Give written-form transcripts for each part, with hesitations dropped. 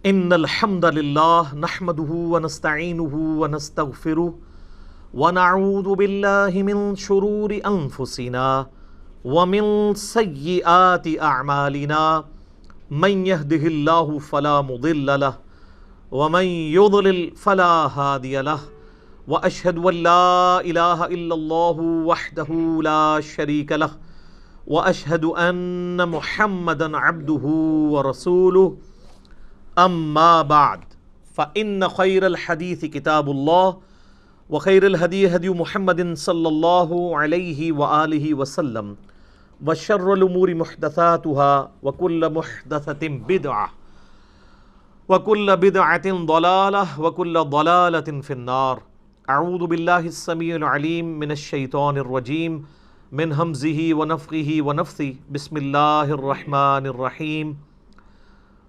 ان الحمد للہ نحمده ونستعینه ونستغفره ونعوذ باللہ من شرور انفسنا ومن سیئات اعمالنا من يهده اللہ فلا مضل له ومن يضلل فلا هادی له واشهد ان لا الہ الا اللہ وحدہ لا شریک له واشهد ان محمدا عبدہ ورسولہ اما بعد فإن خیر الحدیث کتاب اللہ وخیر الہدی ہدی محمد صلی اللہ علیہ وآلہ وسلم وشر الامور محدثاتها وکل محدثۃ بدعہ وکل بدعۃ ضلالہ وکل ضلالۃ فی النار۔ اعوذ باللہ السمیع العلیم من الشیطان الرجیم من ہمزہ ونفخہ ونفثہ بسم اللہ الرحمن الرحیم۔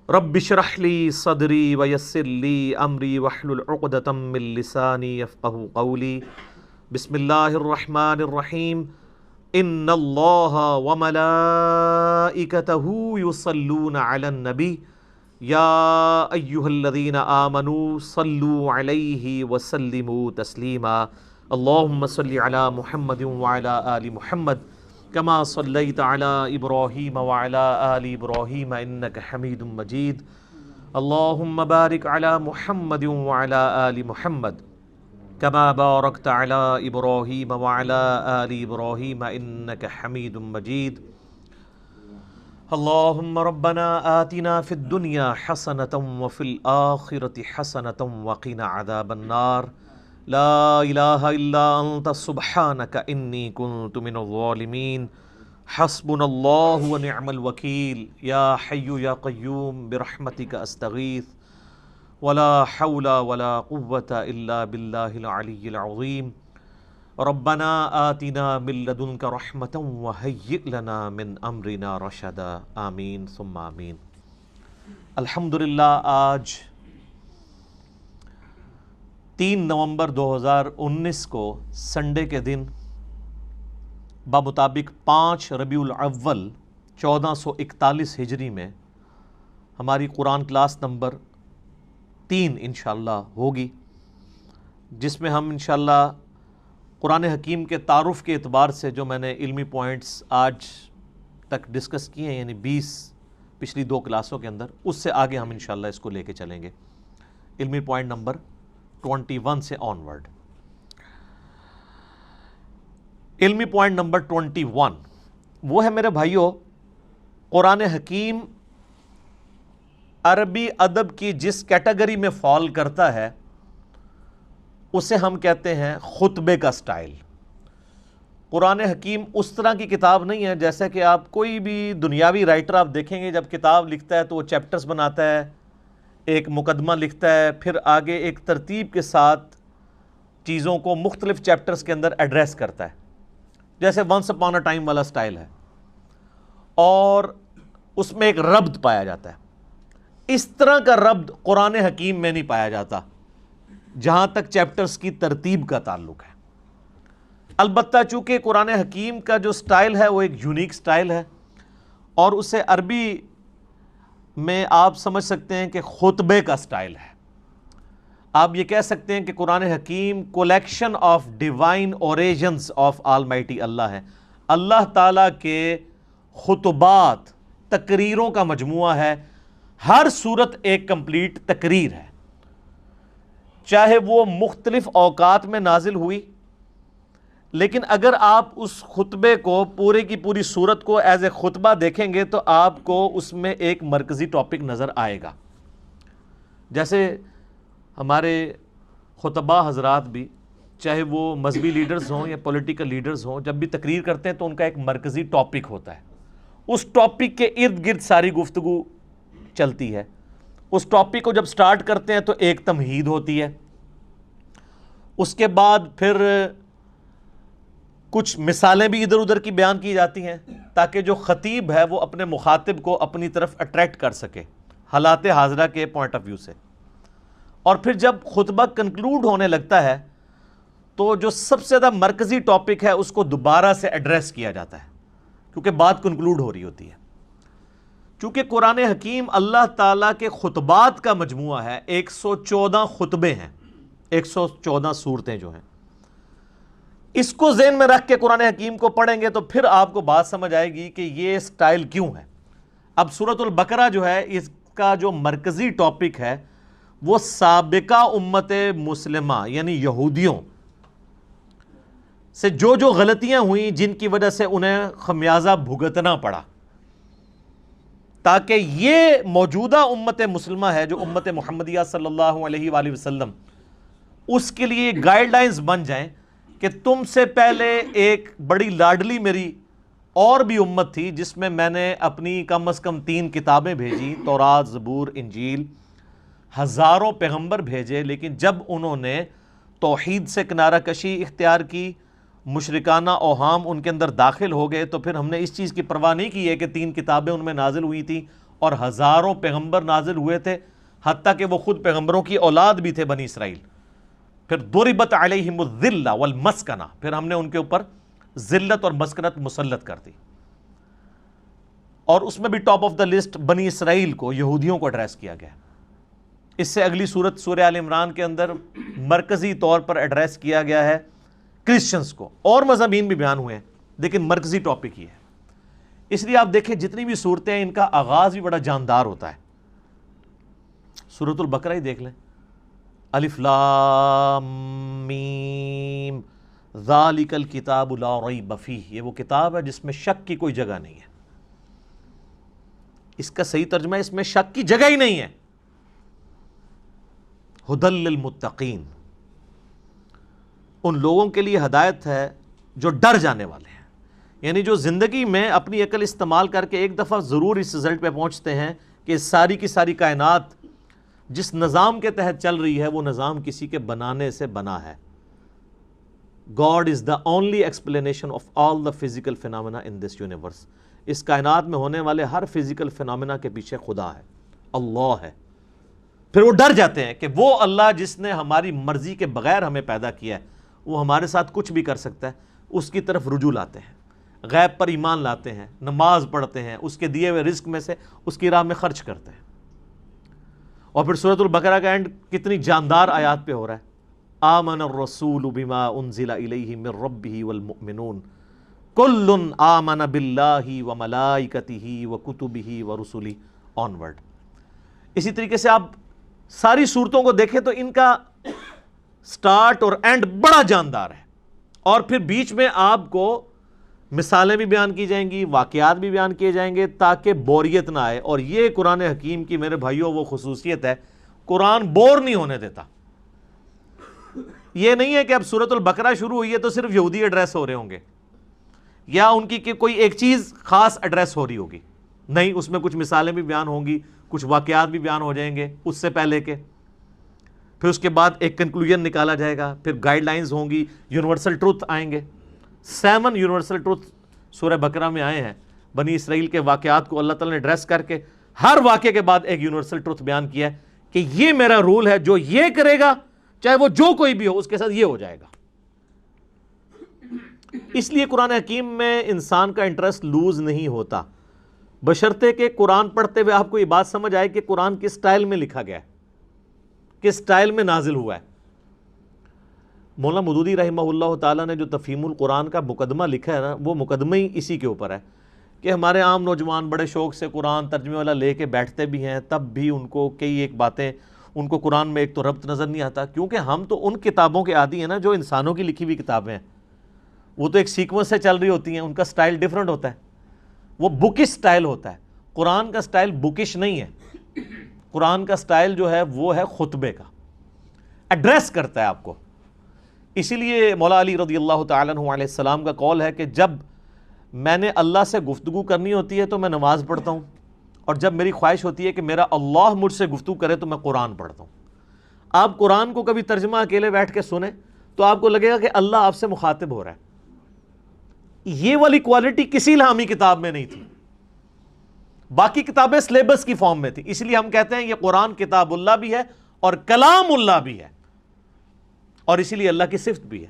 رب اشرح لی صدری ویسر لی امری واحلل عقدۃ من لسانی یفقہوا قولی۔ بسم اللہ الرحمن الرحیم۔ ان اللہ وملائکتہ یصلون علی النبی یا ایہا الذین آمنوا صلوا علیہ وسلموا تسلیما۔ اللہم صل علی محمد وعلی آل محمد کما صلیت علی ابراہیم وعلی آل ابراہیم انک حمید مجید۔ اللہم بارک علی محمد وعلی آل محمد کما بارکت علی ابراہیم وعلی آل ابراہیم انک حمید مجید۔ اللہم ربنا آتنا فی الدنیا حسنۃ وفی الآخرۃ حسنۃ وقنا عذاب النار۔ لا الہ الا انت سبحانک انی کنت من الظالمین۔ حسبنا اللہ ونعم الوکیل۔ یا حی یا قیوم برحمتک استغیث ولا حول ولا قوة الا باللہ العلی العظیم۔ ربنا آتنا من لدنک رحمۃ وہیئ لنا من امرنا رشدا۔ آمین ثم آمین۔ الحمدللہ آج 3 نومبر 2019 کو سنڈے کے دن بمطابق 5 ربیع الاول 1441 ہجری میں ہماری قرآن کلاس نمبر 3 انشاءاللہ ہوگی، جس میں ہم انشاءاللہ قرآن حکیم کے تعارف کے اعتبار سے جو میں نے علمی پوائنٹس آج تک ڈسکس کیے ہیں، یعنی 20 پچھلی 2 کلاسوں کے اندر، اس سے آگے ہم انشاءاللہ اس کو لے کے چلیں گے، علمی پوائنٹ نمبر 21 سے آنورڈ۔ علمی پوائنٹ نمبر 21 وہ ہے میرے بھائیوں، قرآن حکیم عربی ادب کی جس کیٹیگری میں فال کرتا ہے اسے ہم کہتے ہیں خطبے کا سٹائل۔ قرآن حکیم اس طرح کی کتاب نہیں ہے جیسے کہ آپ کوئی بھی دنیاوی رائٹر آپ دیکھیں گے، جب کتاب لکھتا ہے تو وہ چیپٹرز بناتا ہے، ایک مقدمہ لکھتا ہے، پھر آگے ایک ترتیب کے ساتھ چیزوں کو مختلف چیپٹرز کے اندر ایڈریس کرتا ہے، جیسے ونس اپون اے ٹائم والا سٹائل ہے، اور اس میں ایک ربط پایا جاتا ہے۔ اس طرح کا ربط قرآن حکیم میں نہیں پایا جاتا جہاں تک چیپٹرز کی ترتیب کا تعلق ہے۔ البتہ چونکہ قرآن حکیم کا جو سٹائل ہے وہ ایک یونیک سٹائل ہے، اور اسے عربی میں آپ سمجھ سکتے ہیں کہ خطبے کا سٹائل ہے۔ آپ یہ کہہ سکتے ہیں کہ قرآن حکیم collection of divine origins of almighty Allah ہے، اللہ تعالیٰ کے خطبات، تقریروں کا مجموعہ ہے۔ ہر صورت ایک کمپلیٹ تقریر ہے، چاہے وہ مختلف اوقات میں نازل ہوئی، لیکن اگر آپ اس خطبے کو پورے کی پوری صورت کو ایز اے خطبہ دیکھیں گے تو آپ کو اس میں ایک مرکزی ٹاپک نظر آئے گا۔ جیسے ہمارے خطبہ حضرات بھی، چاہے وہ مذہبی لیڈرز ہوں یا پولیٹیکل لیڈرز ہوں، جب بھی تقریر کرتے ہیں تو ان کا ایک مرکزی ٹاپک ہوتا ہے، اس ٹاپک کے ارد گرد ساری گفتگو چلتی ہے۔ اس ٹاپک کو جب سٹارٹ کرتے ہیں تو ایک تمہید ہوتی ہے، اس کے بعد پھر کچھ مثالیں بھی ادھر ادھر کی بیان کی جاتی ہیں تاکہ جو خطیب ہے وہ اپنے مخاطب کو اپنی طرف اٹریکٹ کر سکے حالات حاضرہ کے پوائنٹ آف ویو سے۔ اور پھر جب خطبہ کنکلوڈ ہونے لگتا ہے تو جو سب سے زیادہ مرکزی ٹاپک ہے اس کو دوبارہ سے ایڈریس کیا جاتا ہے، کیونکہ بات کنکلوڈ ہو رہی ہوتی ہے۔ چونکہ قرآن حکیم اللہ تعالیٰ کے خطبات کا مجموعہ ہے، 114 خطبے ہیں، 114 صورتیں جو ہیں، اس کو ذہن میں رکھ کے قرآن حکیم کو پڑھیں گے تو پھر آپ کو بات سمجھ آئے گی کہ یہ سٹائل کیوں ہے۔ اب سورۃ البقرہ جو ہے، اس کا جو مرکزی ٹاپک ہے وہ سابقہ امت مسلمہ یعنی یہودیوں سے جو غلطیاں ہوئیں جن کی وجہ سے انہیں خمیازہ بھگتنا پڑا، تاکہ یہ موجودہ امت مسلمہ ہے جو امت محمدیہ صلی اللہ علیہ وآلہ وسلم، اس کے لیے گائیڈ لائنز بن جائیں کہ تم سے پہلے ایک بڑی لاڈلی میری اور بھی امت تھی جس میں میں نے اپنی کم از کم 3 کتابیں بھیجی، تورات، زبور، انجیل، ہزاروں پیغمبر بھیجے، لیکن جب انہوں نے توحید سے کنارہ کشی اختیار کی، مشرکانہ اوہام ان کے اندر داخل ہو گئے، تو پھر ہم نے اس چیز کی پرواہ نہیں کی ہے کہ 3 کتابیں ان میں نازل ہوئی تھیں اور ہزاروں پیغمبر نازل ہوئے تھے، حتیٰ کہ وہ خود پیغمبروں کی اولاد بھی تھے بنی اسرائیل۔ پھر ضربت علیہم الذلہ والمسکنہ، پھر ہم نے ان کے اوپر ذلت اور مسکنت مسلط کر دی، اور اس میں بھی ٹاپ آف دا لسٹ بنی اسرائیل کو، یہودیوں کو ایڈریس کیا گیا۔ اس سے اگلی سورت سورہ آل عمران کے اندر مرکزی طور پر ایڈریس کیا گیا ہے کرسچنز کو، اور مضامین بھی بیان ہوئے ہیں لیکن مرکزی ٹاپک یہ ہے۔ اس لیے آپ دیکھیں جتنی بھی صورتیں ہیں ان کا آغاز بھی بڑا جاندار ہوتا ہے۔ سورۃ البقرہ ہی دیکھ لیں، الف لام میم ذالک الکتاب لا ریب فیہ، یہ وہ کتاب ہے جس میں شک کی کوئی جگہ نہیں ہے۔ اس کا صحیح ترجمہ ہے اس میں شک کی جگہ ہی نہیں ہے۔ ھدی للمتقین، ان لوگوں کے لیے ہدایت ہے جو ڈر جانے والے ہیں، یعنی جو زندگی میں اپنی عقل استعمال کر کے ایک دفعہ ضرور اس رزلٹ پہ پہنچتے ہیں کہ ساری کی ساری کائنات جس نظام کے تحت چل رہی ہے وہ نظام کسی کے بنانے سے بنا ہے۔ God is the only explanation of all the physical phenomena in this universe۔ اس کائنات میں ہونے والے ہر فزیکل فینومینا کے پیچھے خدا ہے، اللہ ہے۔ پھر وہ ڈر جاتے ہیں کہ وہ اللہ جس نے ہماری مرضی کے بغیر ہمیں پیدا کیا ہے، وہ ہمارے ساتھ کچھ بھی کر سکتا ہے، اس کی طرف رجوع لاتے ہیں، غیب پر ایمان لاتے ہیں، نماز پڑھتے ہیں، اس کے دیے ہوئے رزق میں سے اس کی راہ میں خرچ کرتے ہیں۔ اور پھر سورۃ البقرہ کا اینڈ کتنی جاندار آیات پہ ہو رہا ہے، آمن الرسول بما انزل الیہ من ربہ والمؤمنون کل آمن باللہ وملائکتہ وکتبہ ورسلہ آنورڈ۔ اسی طریقے سے آپ ساری صورتوں کو دیکھیں تو ان کا سٹارٹ اور اینڈ بڑا جاندار ہے، اور پھر بیچ میں آپ کو مثالیں بھی بیان کی جائیں گی، واقعات بھی بیان کیے جائیں گے تاکہ بوریت نہ آئے۔ اور یہ قرآن حکیم کی میرے بھائیوں وہ خصوصیت ہے، قرآن بور نہیں ہونے دیتا۔ یہ نہیں ہے کہ اب سورۃ البقرہ شروع ہوئی ہے تو صرف یہودی ایڈریس ہو رہے ہوں گے یا ان کی کوئی ایک چیز خاص ایڈریس ہو رہی ہوگی، نہیں، اس میں کچھ مثالیں بھی بیان ہوں گی، کچھ واقعات بھی بیان ہو جائیں گے اس سے پہلے کے، پھر اس کے بعد ایک کنکلوژن نکالا جائے گا، پھر گائیڈ لائنز ہوں گی، یونیورسل ٹروتھ آئیں گے۔ 7 یونیورسل ٹروتھ سورہ بقرہ میں آئے ہیں، بنی اسرائیل کے واقعات کو اللہ تعالیٰ نے ایڈریس کر کے ہر واقعے کے بعد ایک یونیورسل ٹروتھ بیان کیا ہے کہ یہ میرا رول ہے، جو یہ کرے گا چاہے وہ جو کوئی بھی ہو اس کے ساتھ یہ ہو جائے گا۔ اس لیے قرآن حکیم میں انسان کا انٹرسٹ لوز نہیں ہوتا، بشرطے کہ قرآن پڑھتے ہوئے آپ کو یہ بات سمجھ آئے کہ قرآن کس سٹائل میں لکھا گیا ہے، کس سٹائل میں نازل ہوا ہے۔ مولانا مودودی رحمہ اللہ تعالیٰ نے جو تفہیم القرآن کا مقدمہ لکھا ہے نا، وہ مقدمہ ہی اسی کے اوپر ہے کہ ہمارے عام نوجوان بڑے شوق سے قرآن ترجمے والا لے کے بیٹھتے بھی ہیں، تب بھی ان کو کئی ایک باتیں، ان کو قرآن میں ایک تو ربط نظر نہیں آتا، کیونکہ ہم تو ان کتابوں کے عادی ہیں نا جو انسانوں کی لکھی ہوئی کتابیں ہیں، وہ تو ایک سیکوینس سے چل رہی ہوتی ہیں، ان کا سٹائل ڈیفرنٹ ہوتا ہے، وہ بکش سٹائل ہوتا ہے۔ قرآن کا سٹائل بکش نہیں ہے، قرآن کا سٹائل جو ہے وہ ہے خطبے کا، ایڈریس کرتا ہے آپ کو۔ اسی لیے مولا علی رضی اللہ تعالیٰ عنہ علیہ السلام کا قول ہے کہ جب میں نے اللہ سے گفتگو کرنی ہوتی ہے تو میں نماز پڑھتا ہوں، اور جب میری خواہش ہوتی ہے کہ میرا اللہ مجھ سے گفتگو کرے تو میں قرآن پڑھتا ہوں۔ آپ قرآن کو کبھی ترجمہ اکیلے بیٹھ کے سنیں تو آپ کو لگے گا کہ اللہ آپ سے مخاطب ہو رہا ہے۔ یہ والی کوالٹی کسی الہامی کتاب میں نہیں تھی، باقی کتابیں سلیبس کی فارم میں تھی، اس لیے ہم کہتے ہیں یہ قرآن کتاب اللہ بھی ہے اور کلام اللہ بھی ہے، اور اسی لیے اللہ کی صفت بھی ہے۔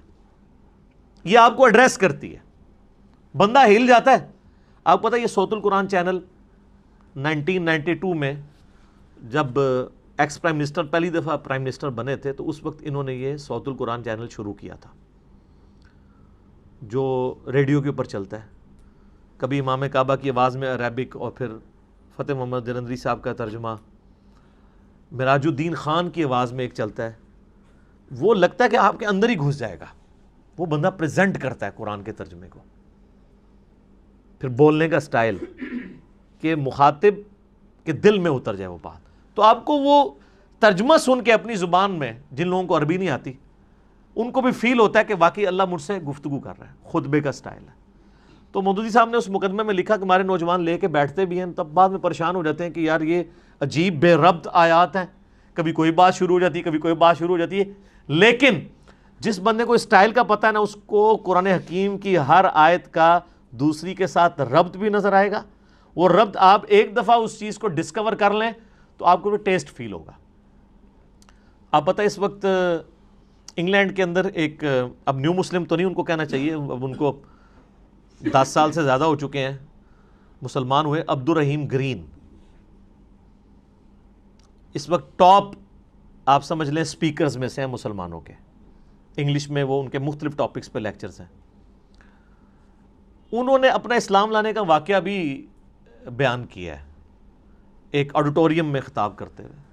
یہ آپ کو ایڈریس کرتی ہے، بندہ ہل جاتا ہے۔ آپ کو پتہ ہے یہ صوت القرآن چینل 1992 میں جب ایکس پرائم منسٹر پہلی دفعہ پرائم منسٹر بنے تھے تو اس وقت انہوں نے یہ صوت القرآن چینل شروع کیا تھا جو ریڈیو کے اوپر چلتا ہے. کبھی امام کعبہ کی آواز میں عربک اور پھر فتح محمد جلندری صاحب کا ترجمہ, مراج الدین خان کی آواز میں ایک چلتا ہے. وہ لگتا ہے کہ آپ کے اندر ہی گھس جائے گا. وہ بندہ پریزنٹ کرتا ہے قرآن کے ترجمے کو. پھر بولنے کا سٹائل کہ مخاطب کے دل میں اتر جائے وہ بات. تو آپ کو وہ ترجمہ سن کے اپنی زبان میں, جن لوگوں کو عربی نہیں آتی ان کو بھی فیل ہوتا ہے کہ واقعی اللہ مجھ سے گفتگو کر رہا ہے. خطبے کا سٹائل ہے. تو مودودی صاحب نے اس مقدمے میں لکھا کہ ہمارے نوجوان لے کے بیٹھتے بھی ہیں, تب بعد میں پریشان ہو جاتے ہیں کہ یار یہ عجیب بے ربط آیات ہیں, کبھی کوئی بات شروع ہو جاتی ہے, کبھی کوئی بات شروع ہو جاتی ہے. لیکن جس بندے کو اسٹائل کا پتہ ہے نا, اس کو قرآن حکیم کی ہر آیت کا دوسری کے ساتھ ربط بھی نظر آئے گا. وہ ربط آپ ایک دفعہ اس چیز کو ڈسکور کر لیں تو آپ کو بھی ٹیسٹ فیل ہوگا. آپ پتہ اس وقت انگلینڈ کے اندر ایک, اب نیو مسلم تو نہیں ان کو کہنا چاہیے, اب ان کو 10 سال سے زیادہ ہو چکے ہیں, مسلمان ہوئے, عبد الرحیم گرین. اس وقت ٹاپ آپ سمجھ لیں سپیکرز میں سے ہیں مسلمانوں کے. انگلش میں وہ ان کے مختلف ٹاپکس پہ لیکچرز ہیں. انہوں نے اپنا اسلام لانے کا واقعہ بھی بیان کیا ہے ایک آڈیٹوریم میں خطاب کرتے ہوئے.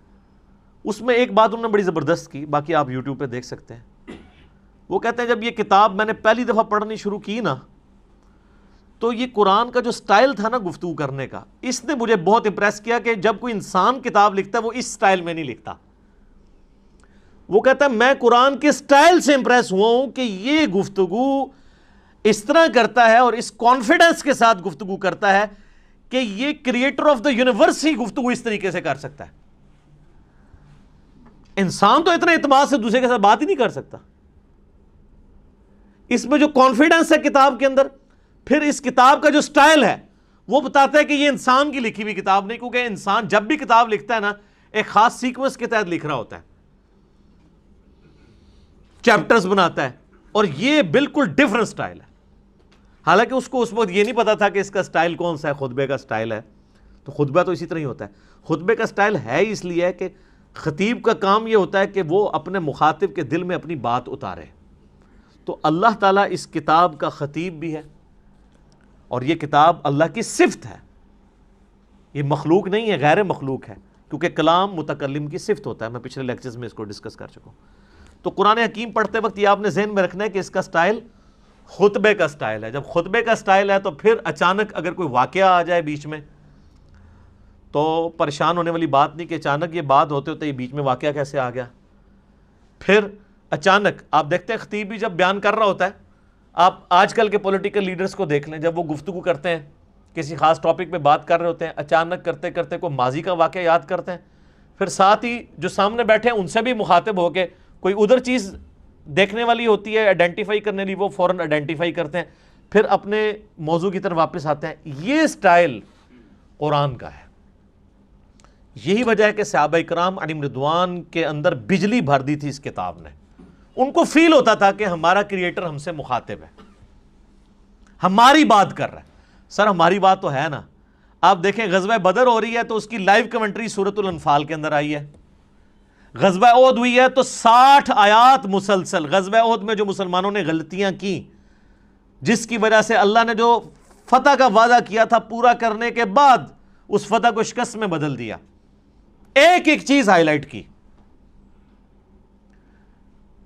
اس میں ایک بات انہوں نے بڑی زبردست کی, باقی آپ یوٹیوب پہ دیکھ سکتے ہیں. وہ کہتے ہیں جب یہ کتاب میں نے پہلی دفعہ پڑھنی شروع کی نا, تو یہ قرآن کا جو سٹائل تھا نا گفتگو کرنے کا, اس نے مجھے بہت امپریس کیا کہ جب کوئی انسان کتاب لکھتا ہے وہ اس سٹائل میں نہیں لکھتا. وہ کہتا ہے میں قرآن کے سٹائل سے امپریس ہوا ہوں کہ یہ گفتگو اس طرح کرتا ہے اور اس کانفیڈنس کے ساتھ گفتگو کرتا ہے کہ یہ کریٹر آف دا یونیورس ہی گفتگو اس طریقے سے کر سکتا ہے. انسان تو اتنے اعتماد سے دوسرے کے ساتھ بات ہی نہیں کر سکتا. اس میں جو کانفیڈنس ہے کتاب کے اندر, پھر اس کتاب کا جو سٹائل ہے وہ بتاتا ہے کہ یہ انسان کی لکھی ہوئی کتاب نہیں, کیونکہ انسان جب بھی کتاب لکھتا ہے نا ایک خاص سیکوینس کے تحت لکھ رہا ہوتا ہے, چیپٹرز بناتا ہے, اور یہ بالکل ڈیفرنٹ سٹائل ہے. حالانکہ اس کو اس وقت یہ نہیں پتا تھا کہ اس کا سٹائل کون سا ہے, خطبے کا سٹائل ہے. تو خطبہ تو اسی طرح ہی ہوتا ہے. خطبے کا سٹائل ہے اس لیے ہے کہ خطیب کا کام یہ ہوتا ہے کہ وہ اپنے مخاطب کے دل میں اپنی بات اتارے. تو اللہ تعالیٰ اس کتاب کا خطیب بھی ہے, اور یہ کتاب اللہ کی صفت ہے. یہ مخلوق نہیں ہے, غیر مخلوق ہے, کیونکہ کلام متکلم کی صفت ہوتا ہے. میں پچھلے لیکچرز میں اس کو ڈسکس کر چکا ہوں. تو قرآن حکیم پڑھتے وقت یہ آپ نے ذہن میں رکھنا ہے کہ اس کا سٹائل خطبے کا سٹائل ہے. جب خطبے کا سٹائل ہے تو پھر اچانک اگر کوئی واقعہ آ جائے بیچ میں تو پریشان ہونے والی بات نہیں کہ اچانک یہ بات ہوتے ہوتے یہ بیچ میں واقعہ کیسے آ گیا. پھر اچانک آپ دیکھتے ہیں خطیب بھی جب بیان کر رہا ہوتا ہے, آپ آج کل کے پولیٹیکل لیڈرز کو دیکھ لیں, جب وہ گفتگو کرتے ہیں کسی خاص ٹاپک پہ بات کر رہے ہوتے ہیں, اچانک کرتے کرتے کوئی ماضی کا واقعہ یاد کرتے ہیں, پھر ساتھ ہی جو سامنے بیٹھے ہیں ان سے بھی مخاطب ہو کے کوئی ادھر چیز دیکھنے والی ہوتی ہے آئیڈینٹیفائی کرنے لی, وہ فوراً آئیڈینٹیفائی کرتے ہیں, پھر اپنے موضوع کی طرف واپس آتے ہیں. یہ سٹائل قرآن کا ہے. یہی وجہ ہے کہ صحابہ کرام علیہم رضوان کے اندر بجلی بھر دی تھی اس کتاب نے. ان کو فیل ہوتا تھا کہ ہمارا کریٹر ہم سے مخاطب ہے, ہماری بات کر رہا ہے. سر ہماری بات تو ہے نا. آپ دیکھیں غزوہ بدر ہو رہی ہے تو اس کی لائیو کمنٹری سورۃ الانفال کے اندر آئی ہے. غزوہ احد ہوئی ہے تو 60 آیات مسلسل. غزوہ احد میں جو مسلمانوں نے غلطیاں کی, جس کی وجہ سے اللہ نے جو فتح کا وعدہ کیا تھا پورا کرنے کے بعد اس فتح کو شکست میں بدل دیا, ایک ایک چیز ہائی لائٹ کی.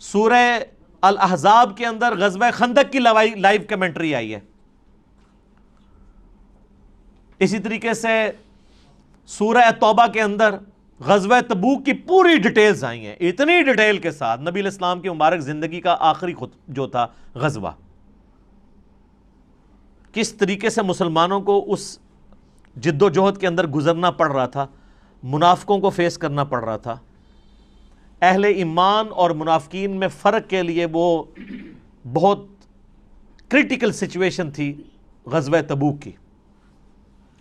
سورہ الاحزاب کے اندر غزوہ خندق کی لائیو کمنٹری آئی ہے. اسی طریقے سے سورہ توبہ کے اندر غزوہ تبوک کی پوری ڈیٹیلز آئی ہیں, اتنی ڈیٹیل کے ساتھ. نبی علیہ السلام کی مبارک زندگی کا آخری جو تھا غزوہ, کس طریقے سے مسلمانوں کو اس جد و جہد کے اندر گزرنا پڑ رہا تھا, منافقوں کو فیس کرنا پڑ رہا تھا. اہل ایمان اور منافقین میں فرق کے لیے وہ بہت کرٹیکل سچویشن تھی غزوہ تبوک کی.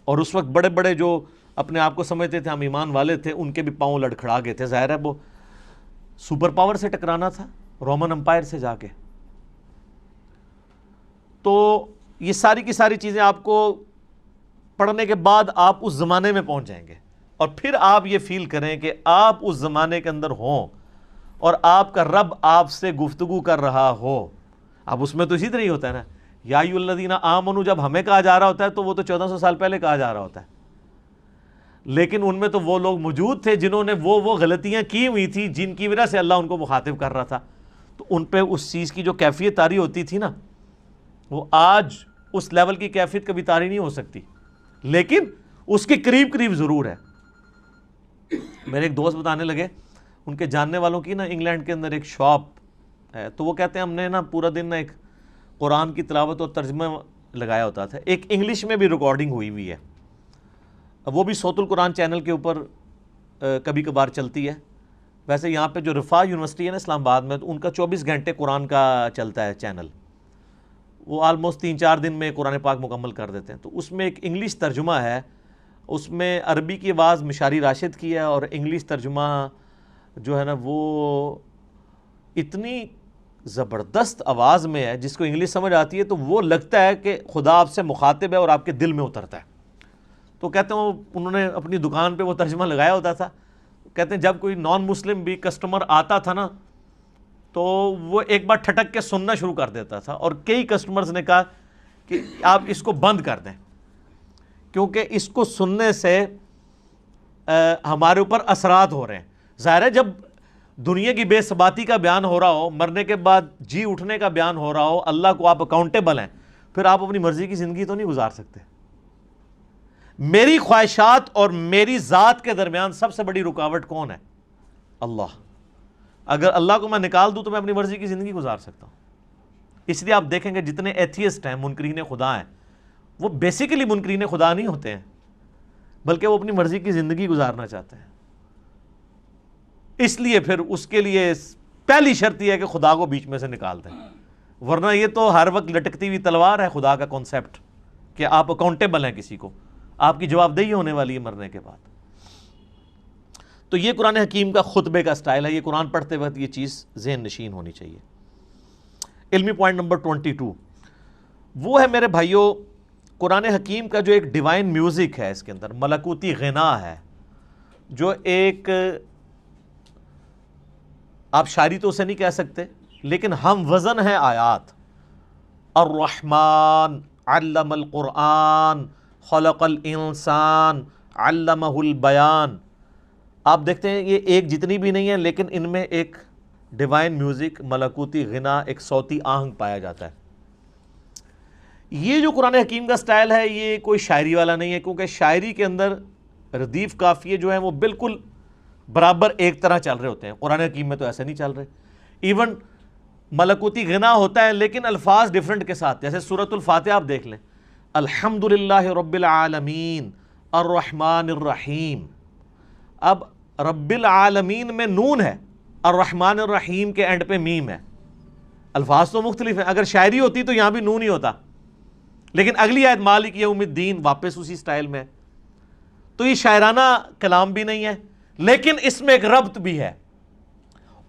اور اس وقت بڑے بڑے جو اپنے آپ کو سمجھتے تھے ہم ایمان والے تھے, ان کے بھی پاؤں لڑکھڑا گئے تھے. ظاہر ہے وہ سپر پاور سے ٹکرانا تھا, رومن امپائر سے جا کے. تو یہ ساری کی ساری چیزیں آپ کو پڑھنے کے بعد آپ اس زمانے میں پہنچ جائیں گے، اور پھر آپ یہ فیل کریں کہ آپ اس زمانے کے اندر ہوں اور آپ کا رب آپ سے گفتگو کر رہا ہو۔ اب اس میں تو اسی طرح ہی ہوتا ہے نا، یا ایھا الذین آمنوا جب ہمیں کہا جا رہا ہوتا ہے تو وہ تو 1400 سال پہلے کہا جا رہا ہوتا ہے، لیکن ان میں تو وہ لوگ موجود تھے جنہوں نے وہ غلطیاں کی ہوئی تھی جن کی وجہ سے اللہ ان کو مخاطب کر رہا تھا، تو ان پہ اس چیز کی جو کیفیت طاری ہوتی تھی نا، وہ آج اس لیول کی کیفیت کبھی طاری نہیں ہو سکتی، لیکن اس کے قریب قریب ضرور ہے۔ میرے ایک دوست بتانے لگے، ان کے جاننے والوں کی نا انگلینڈ کے اندر ایک شاپ ہے، تو وہ کہتے ہیں ہم نے نا پورا دن نا ایک قرآن کی تلاوت اور ترجمہ لگایا ہوتا تھا، ایک انگلش میں بھی ریکارڈنگ ہوئی ہوئی ہے، وہ بھی صوت القرآن چینل کے اوپر کبھی کبھار چلتی ہے۔ ویسے یہاں پہ جو رفاع یونیورسٹی ہے نا اسلام آباد میں، تو ان کا 24 گھنٹے قرآن کا چلتا ہے چینل، وہ آلموسٹ 3-4 دن میں قرآن پاک مکمل کر دیتے ہیں۔ تو اس میں ایک انگلش ترجمہ ہے، اس میں عربی کی آواز مشاری راشد کی ہے، اور انگلش ترجمہ جو ہے نا وہ اتنی زبردست آواز میں ہے، جس کو انگلش سمجھ آتی ہے تو وہ لگتا ہے کہ خدا آپ سے مخاطب ہے اور آپ کے دل میں اترتا ہے۔ تو کہتے ہیں انہوں نے اپنی دکان پہ وہ ترجمہ لگایا ہوتا تھا، کہتے ہیں جب کوئی نان مسلم بھی کسٹمر آتا تھا نا تو وہ ایک بار ٹھٹک کے سننا شروع کر دیتا تھا، اور کئی کسٹمرز نے کہا کہ آپ اس کو بند کر دیں، کیونکہ اس کو سننے سے ہمارے اوپر اثرات ہو رہے ہیں۔ ظاہر ہے جب دنیا کی بے ثباتی کا بیان ہو رہا ہو، مرنے کے بعد جی اٹھنے کا بیان ہو رہا ہو، اللہ کو آپ اکاؤنٹیبل ہیں، پھر آپ اپنی مرضی کی زندگی تو نہیں گزار سکتے۔ میری خواہشات اور میری ذات کے درمیان سب سے بڑی رکاوٹ کون ہے؟ اللہ۔ اگر اللہ کو میں نکال دوں تو میں اپنی مرضی کی زندگی گزار سکتا ہوں۔ اس لیے آپ دیکھیں گے جتنے ایتھیسٹ ہیں، منکرین خدا ہیں، وہ بیسیکلی منکرین خدا نہیں ہوتے ہیں، بلکہ وہ اپنی مرضی کی زندگی گزارنا چاہتے ہیں۔ اس لیے پھر اس کے لیے پہلی شرط یہ ہے کہ خدا کو بیچ میں سے نکال دیں، ورنہ یہ تو ہر وقت لٹکتی ہوئی تلوار ہے خدا کا کانسیپٹ، کہ آپ اکاؤنٹیبل ہیں کسی کو، آپ کی جواب دہی ہونے والی ہے مرنے کے بعد۔ تو یہ قرآن حکیم کا خطبے کا سٹائل ہے، یہ قرآن پڑھتے وقت یہ چیز ذہن نشین ہونی چاہیے۔ علمی پوائنٹ نمبر 22 وہ ہے میرے بھائیوں، قرآن حکیم کا جو ایک ڈیوائن میوزک ہے، اس کے اندر ملکوتی غنا ہے، جو ایک آپ شاعری تو اسے نہیں کہہ سکتے، لیکن ہم وزن ہے آیات۔ الرحمن علم القرآن خلق الانسان علمہ البیان۔ آپ دیکھتے ہیں یہ ایک جتنی بھی نہیں ہے، لیکن ان میں ایک ڈیوائن میوزک، ملکوتی غنا، ایک صوتی آہنگ پایا جاتا ہے۔ یہ جو قرآن حکیم کا سٹائل ہے یہ کوئی شاعری والا نہیں ہے، کیونکہ شاعری کے اندر ردیف قافیے جو ہیں وہ بالکل برابر ایک طرح چل رہے ہوتے ہیں، قرآن حکیم میں تو ایسے نہیں چل رہے۔ ایون ملکوتی غنا ہوتا ہے لیکن الفاظ ڈیفرنٹ کے ساتھ، جیسے سورۃ الفاتحہ آپ دیکھ لیں، الحمدللہ رب العالمین الرحمن الرحیم۔ اب رب العالمین میں نون ہے، الرحمن الرحیم کے اینڈ پہ میم ہے، الفاظ تو مختلف ہیں۔ اگر شاعری ہوتی تو یہاں بھی نون ہی ہوتا، لیکن اگلی آیت مالک یوم الدین واپس اسی سٹائل میں۔ تو یہ شاعرانہ کلام بھی نہیں ہے، لیکن اس میں ایک ربط بھی ہے،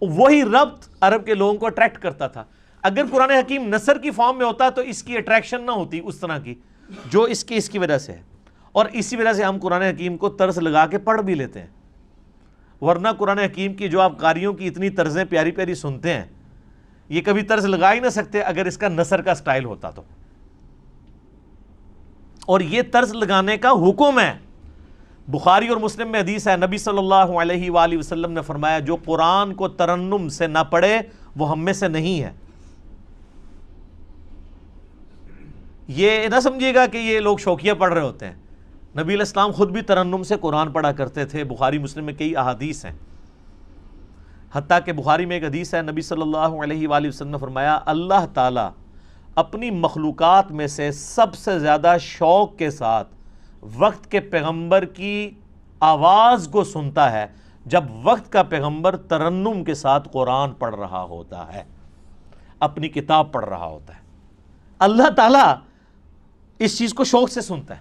وہی ربط عرب کے لوگوں کو اٹریکٹ کرتا تھا۔ اگر قرآن حکیم نثر کی فارم میں ہوتا تو اس کی اٹریکشن نہ ہوتی اس طرح کی جو اس کی وجہ سے ہے، اور اسی وجہ سے ہم قرآن حکیم کو طرز لگا کے پڑھ بھی لیتے ہیں، ورنہ قرآن حکیم کی جو آپ قاریوں کی اتنی طرزیں پیاری پیاری سنتے ہیں، یہ کبھی طرز لگا ہی نہ سکتے اگر اس کا نثر کا سٹائل ہوتا تو۔ اور یہ طرز لگانے کا حکم ہے، بخاری اور مسلم میں حدیث ہے، نبی صلی اللہ علیہ وآلہ وسلم نے فرمایا جو قرآن کو ترنم سے نہ پڑھے وہ ہم میں سے نہیں ہے۔ یہ نہ سمجھیے گا کہ یہ لوگ شوقیہ پڑھ رہے ہوتے ہیں، نبی علیہ السلام خود بھی ترنم سے قرآن پڑھا کرتے تھے۔ بخاری مسلم میں کئی احادیث ہیں، حتیٰ کہ بخاری میں ایک حدیث ہے، نبی صلی اللہ علیہ وآلہ وسلم نے فرمایا اللہ تعالیٰ اپنی مخلوقات میں سے سب سے زیادہ شوق کے ساتھ وقت کے پیغمبر کی آواز کو سنتا ہے جب وقت کا پیغمبر ترنم کے ساتھ قرآن پڑھ رہا ہوتا ہے، اپنی کتاب پڑھ رہا ہوتا ہے۔ اللہ تعالیٰ اس چیز کو شوق سے سنتا ہے۔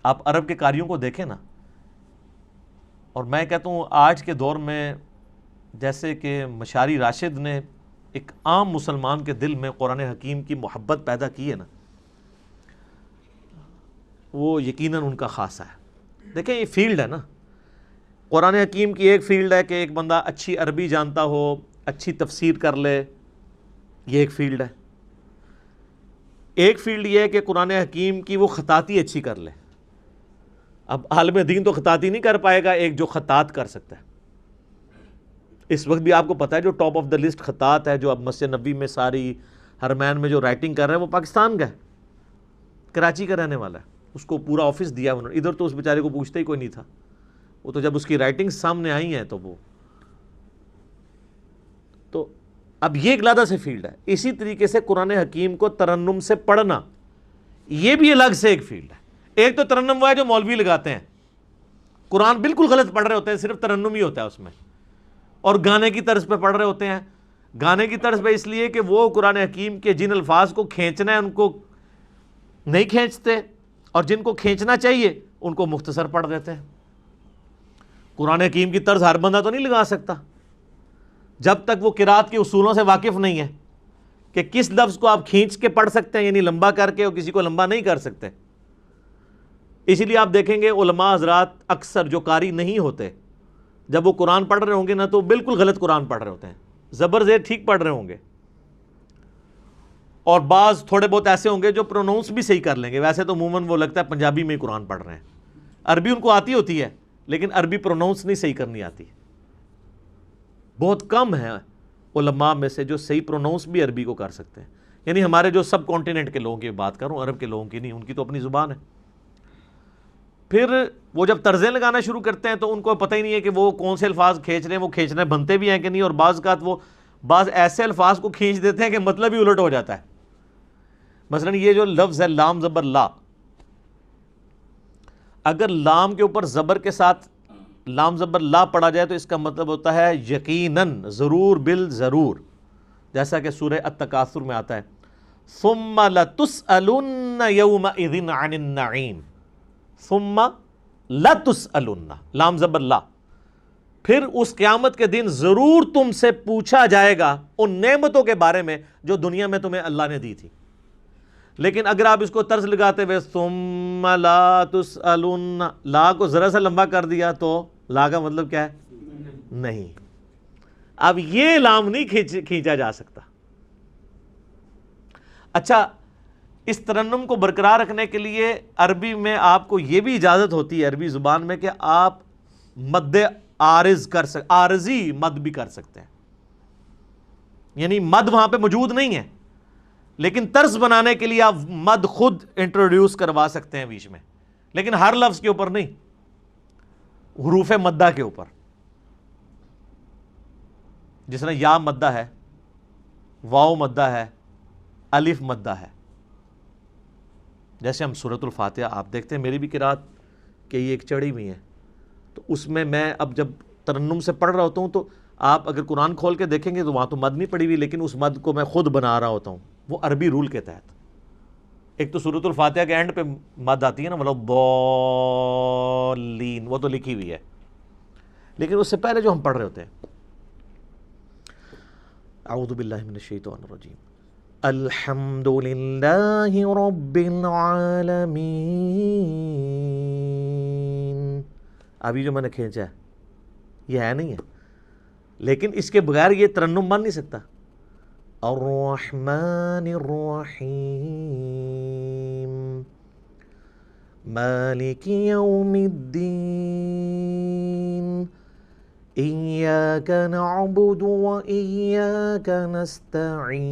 آپ عرب کے قاریوں کو دیکھیں نا، اور میں کہتا ہوں آج کے دور میں جیسے کہ مشاری راشد نے ایک عام مسلمان کے دل میں قرآن حکیم کی محبت پیدا کی ہے نا، وہ یقیناً ان کا خاصہ ہے۔ دیکھیں یہ فیلڈ ہے نا، قرآن حکیم کی ایک فیلڈ ہے کہ ایک بندہ اچھی عربی جانتا ہو، اچھی تفسیر کر لے، یہ ایک فیلڈ ہے۔ ایک فیلڈ یہ ہے کہ قرآن حکیم کی وہ خطاطی اچھی کر لے۔ اب عالم دین تو خطاطی نہیں کر پائے گا، ایک جو خطاط کر سکتا ہے۔ اس وقت بھی آپ کو پتا ہے جو ٹاپ آف دا لسٹ خطاط ہے جو اب مسجد نبوی میں ساری حرمین میں جو رائٹنگ کر رہا ہے وہ پاکستان کا ہے، کراچی کا رہنے والا ہے۔ اس کو پورا آفس دیا انہوں نے، ادھر تو اس بیچارے کو پوچھتا ہی کوئی نہیں تھا، وہ تو جب اس کی رائٹنگ سامنے آئی ہیں تو اب یہ ایک علیحدہ سے فیلڈ ہے۔ اسی طریقے سے قرآن حکیم کو ترنم سے پڑھنا یہ بھی الگ سے ایک فیلڈ ہے۔ ایک تو ترنم وہ ہے جو مولوی لگاتے ہیں، قرآن بالکل غلط پڑھ رہے ہوتے ہیں، صرف ترنم ہی ہوتا ہے اس میں، اور گانے کی طرز پہ پڑھ رہے ہوتے ہیں۔ گانے کی طرز پہ اس لیے کہ وہ قرآن حکیم کے جن الفاظ کو کھینچنا ہے ان کو نہیں کھینچتے، اور جن کو کھینچنا چاہیے ان کو مختصر پڑھ دیتے ہیں۔ قرآن حکیم کی طرز ہر بندہ تو نہیں لگا سکتا جب تک وہ قرات کے اصولوں سے واقف نہیں ہے کہ کس لفظ کو آپ کھینچ کے پڑھ سکتے ہیں، یعنی لمبا کر کے، اور کسی کو لمبا نہیں کر سکتے۔ اسی لیے آپ دیکھیں گے علماء حضرات اکثر جو قاری نہیں ہوتے، جب وہ قرآن پڑھ رہے ہوں گے نا تو بالکل غلط قرآن پڑھ رہے ہوتے ہیں، زبر زیر ٹھیک پڑھ رہے ہوں گے، اور بعض تھوڑے بہت ایسے ہوں گے جو پروناؤنس بھی صحیح کر لیں گے۔ ویسے تو عموماً وہ لگتا ہے پنجابی میں ہی قرآن پڑھ رہے ہیں، عربی ان کو آتی ہوتی ہے لیکن عربی پروناؤنس نہیں صحیح کرنی آتی۔ بہت کم ہیں علماء میں سے جو صحیح پروناؤنس بھی عربی کو کر سکتے ہیں، یعنی ہمارے جو سب کانٹیننٹ کے لوگوں کی بات کروں، عرب کے لوگوں کی نہیں، ان کی تو اپنی زبان ہے۔ پھر وہ جب طرزیں لگانا شروع کرتے ہیں تو ان کو پتہ ہی نہیں ہے کہ وہ کون سے الفاظ کھینچ رہے ہیں، وہ کھینچنے بنتے بھی ہیں کہ نہیں، اور بعض اوقات وہ بعض ایسے الفاظ کو کھینچ دیتے ہیں کہ مطلب ہی الٹ ہو جاتا ہے۔ مثلا یہ جو لفظ ہے لام زبر لا، اگر لام کے اوپر زبر کے ساتھ لام زبر لا پڑھا جائے تو اس کا مطلب ہوتا ہے یقیناً، ضرور، بالضرور، جیسا کہ سورہ التکاثر میں آتا ہے ثم لتسألن یومئذ عن النعیم، ثم لتسألن، لام زبر لا، پھر اس قیامت کے دن ضرور تم سے پوچھا جائے گا ان نعمتوں کے بارے میں جو دنیا میں تمہیں اللہ نے دی تھی۔ لیکن اگر آپ اس کو طرز لگاتے ہوئے ثم لا تسألن، لا کو ذرا سا لمبا کر دیا تو لا کا مطلب کیا ہے؟ نہیں۔ اب یہ لام نہیں کھینچا جا سکتا۔ اچھا، اس ترنم کو برقرار رکھنے کے لیے عربی میں آپ کو یہ بھی اجازت ہوتی ہے عربی زبان میں کہ آپ مد عارض کر سکتے، عارضی مد بھی کر سکتے ہیں، یعنی مد وہاں پہ موجود نہیں ہے لیکن طرز بنانے کے لیے آپ مد خود انٹروڈیوس کروا سکتے ہیں بیچ میں، لیکن ہر لفظ کے اوپر نہیں، حروف مدہ کے اوپر، جس طرح یا مدہ ہے، واو مدہ ہے، الف مدہ ہے۔ جیسے ہم سورۃ الفاتحہ آپ دیکھتے ہیں، میری بھی قرات کہ یہ ایک چڑھی ہوئی ہے، تو اس میں اب جب ترنم سے پڑھ رہا ہوتا ہوں تو آپ اگر قرآن کھول کے دیکھیں گے تو وہاں تو مد نہیں پڑی ہوئی، لیکن اس مد کو میں خود بنا رہا ہوتا ہوں، وہ عربی رول کے تحت۔ ایک تو سورۃ الفاتحہ کے اینڈ پہ مد آتی ہے نا، وَلَا الضَّالِّينَ، وہ تو لکھی ہوئی ہے، لیکن اس سے پہلے جو ہم پڑھ رہے ہوتے ہیں اعوذ باللہ من الشیطان الرجیم، الحمد للہ رب العالمین، ابھی جو میں نے کھینچا ہے یہ ہے نہیں ہے، لیکن اس کے بغیر یہ ترنم بن نہیں سکتا۔ الرحمن الرحیم مالک یوم الدین ایاک نعبد و ایاک نستعین۔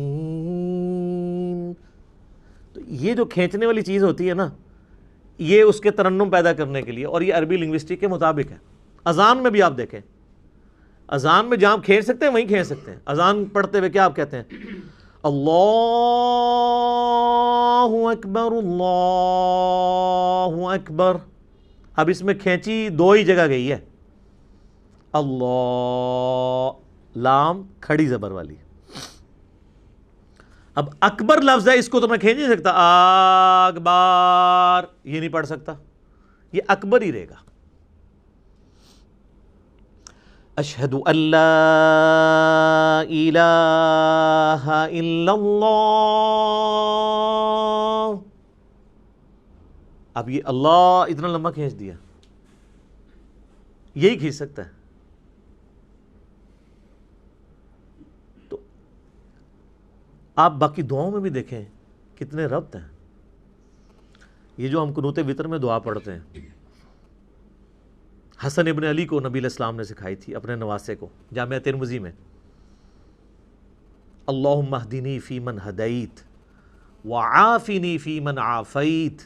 تو یہ جو کھینچنے والی چیز ہوتی ہے نا، یہ اس کے ترنم پیدا کرنے کے لیے، اور یہ عربی لنگوسٹک کے مطابق ہے۔ اذان میں بھی آپ دیکھیں، اذان میں جہاں کھینچ سکتے ہیں وہیں کھینچ سکتے ہیں۔ اذان پڑھتے ہوئے کیا آپ کہتے ہیں؟ اللہ اکبر، اللہ اکبر۔ اب اس میں کھینچی دو ہی جگہ گئی ہے، اللہ، لام کھڑی زبر والی۔ اب اکبر لفظ ہے، اس کو تو میں کھینچ نہیں سکتا، اکبر یہ نہیں پڑھ سکتا، یہ اکبر ہی رہے گا۔ اشہد ان لا الہ الا اللہ، اب یہ اللہ اتنا لمبا کھینچ دیا، یہی کھینچ سکتا ہے. تو آپ باقی دعاؤں میں بھی دیکھیں کتنے ربط ہیں. یہ جو ہم قنوت وتر میں دعا پڑھتے ہیں، حسن ابن علی کو نبی علیہ السلام نے سکھائی تھی اپنے نواسے کو جامعہ ترمذی میں. اللہم اہدنی فی من ہدیت وعافنی فی من عافیت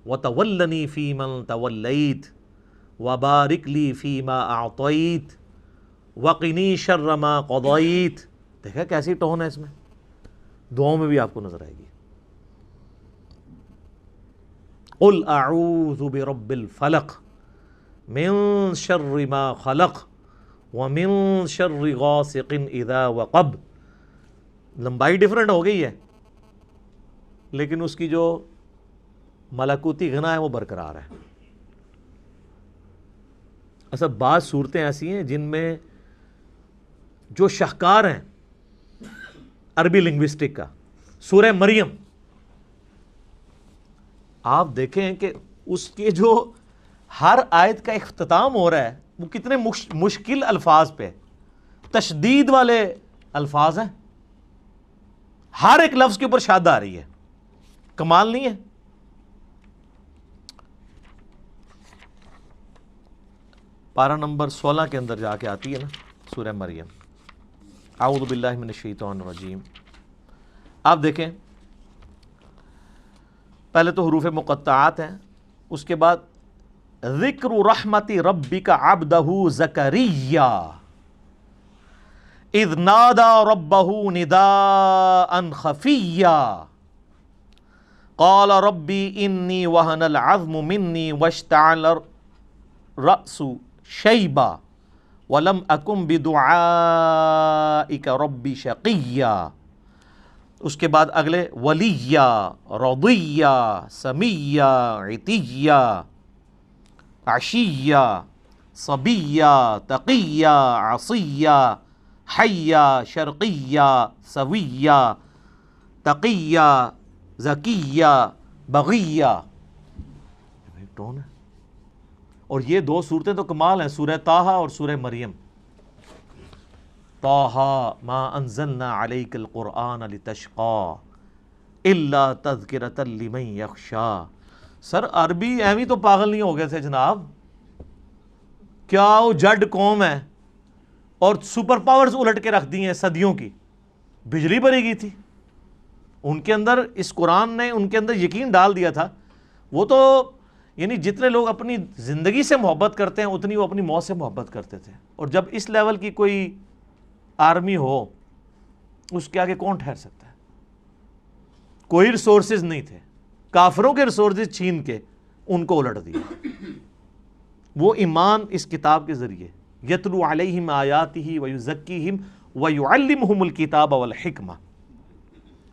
وتولنی فی من تولیت وبارک لی فی ما اعطیت وقنی شر ما قضیت. دیکھا کیسی ٹون ہے اس میں، دعاؤں میں بھی آپ کو نظر آئے گی. قل اعوذ برب الفلق من شر ما خلق ومن شر غاسق اذا وقب. لمبائی ڈیفرنٹ ہو گئی ہے لیکن اس کی جو ملکوتی غنا ہے وہ برقرار ہے. اصل بعض صورتیں ایسی ہیں جن میں جو شاہکار ہیں عربی لنگوسٹک کا، سورہ مریم آپ دیکھیں کہ اس کے جو ہر آیت کا اختتام ہو رہا ہے وہ کتنے مشکل الفاظ پہ، تشدید والے الفاظ ہیں، ہر ایک لفظ کے اوپر شاد آ رہی ہے. کمال نہیں ہے؟ پارہ نمبر 16 کے اندر جا کے آتی ہے نا سورہ مریم. اعوذ باللہ من الشیطان الرجیم. آپ دیکھیں پہلے تو حروف مقطعات ہیں، اس کے بعد ذکر رحمت ربک عبدہ زکریا اذ نادى ربه نداء خفيا قال ربي إني وهن العظم مني واشتعل الرأس شيبا ولم أكن بدعائك ربي شقيا. اس کے بعد اگلے ولیا رضیا سمیا عتیا عشیا صبیا تقیا عصیا حیا شرقیا سویا تقیا زکیا بغیا. ٹون ہے. اور یہ دو صورتیں تو کمال ہیں، سورہ طٰہٰ اور سورہ مریم. طٰہٰ ما انزلنا علیک القرآن لتشقى الا تذکرۃ لمن یخشی. سر عربی ایویں تو پاگل نہیں ہو گئے تھے جناب، کیا وہ جڈ قوم ہے اور سپر پاورز الٹ کے رکھ دی ہیں صدیوں کی. بجلی بری گئی تھی ان کے اندر، اس قرآن نے ان کے اندر یقین ڈال دیا تھا. وہ تو یعنی جتنے لوگ اپنی زندگی سے محبت کرتے ہیں اتنی وہ اپنی موت سے محبت کرتے تھے. اور جب اس لیول کی کوئی آرمی ہو اس کے آگے کون ٹھہر سکتا ہے؟ کوئی ریسورسز نہیں تھے، کافروں کے ریسورسز چھین کے ان کو الٹ دیا. وہ ایمان اس کتاب کے ذریعے یتلو علیہم آیاتہ ویزکیہم ویعلمہم الکتاب والحکمہ.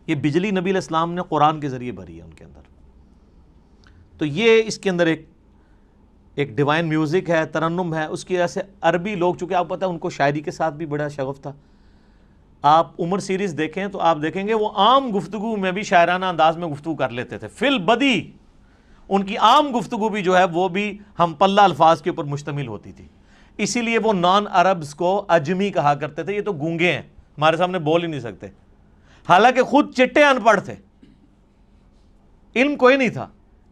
یہ بجلی نبی علیہ السلام نے قرآن کے ذریعے بھری ہے ان کے اندر. تو یہ اس کے اندر ایک ڈیوائن میوزک ہے، ترنم ہے. اس کی وجہ سے عربی لوگ، چونکہ آپ پتہ ہے ان کو شاعری کے ساتھ بھی بڑا شغف تھا. آپ عمر سیریز دیکھیں تو آپ دیکھیں گے وہ عام گفتگو میں بھی شاعرانہ انداز میں گفتگو کر لیتے تھے. فی البدی ان کی عام گفتگو بھی جو ہے وہ بھی ہم پلہ الفاظ کے اوپر مشتمل ہوتی تھی. اسی لیے وہ نان عربز کو اجمی کہا کرتے تھے. یہ تو گونگے ہیں، ہمارے سامنے بول ہی نہیں سکتے، حالانکہ خود چٹے ان پڑھ تھے، علم کوئی نہیں تھا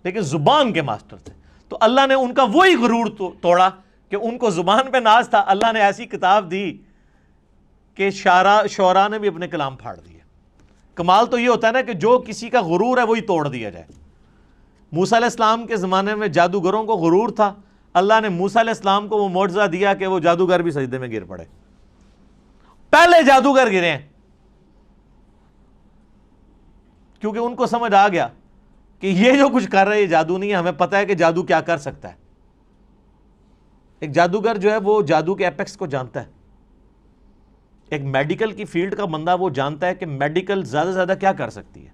لیکن زبان کے ماسٹر تھے. تو اللہ نے ان کا وہی غرور توڑا کہ ان کو زبان پہ ناز تھا. اللہ نے ایسی کتاب دی کہ شعراء نے بھی اپنے کلام پھاڑ دیے. کمال تو یہ ہوتا ہے نا کہ جو کسی کا غرور ہے وہی توڑ دیا جائے. موسیٰ علیہ السلام کے زمانے میں جادوگروں کو غرور تھا، اللہ نے موسیٰ علیہ السلام کو وہ معجزہ دیا کہ وہ جادوگر بھی سجدے میں گر پڑے. پہلے جادوگر گرے ہیں کیونکہ ان کو سمجھ آ گیا کہ یہ جو کچھ کر رہا ہے یہ جادو نہیں ہے، ہمیں پتہ ہے کہ جادو کیا کر سکتا ہے. ایک جادوگر جو ہے وہ جادو کے ایپیکس کو جانتا ہے. ایک میڈیکل کی فیلڈ کا بندہ وہ جانتا ہے کہ میڈیکل زیادہ سے زیادہ کیا کر سکتی ہے.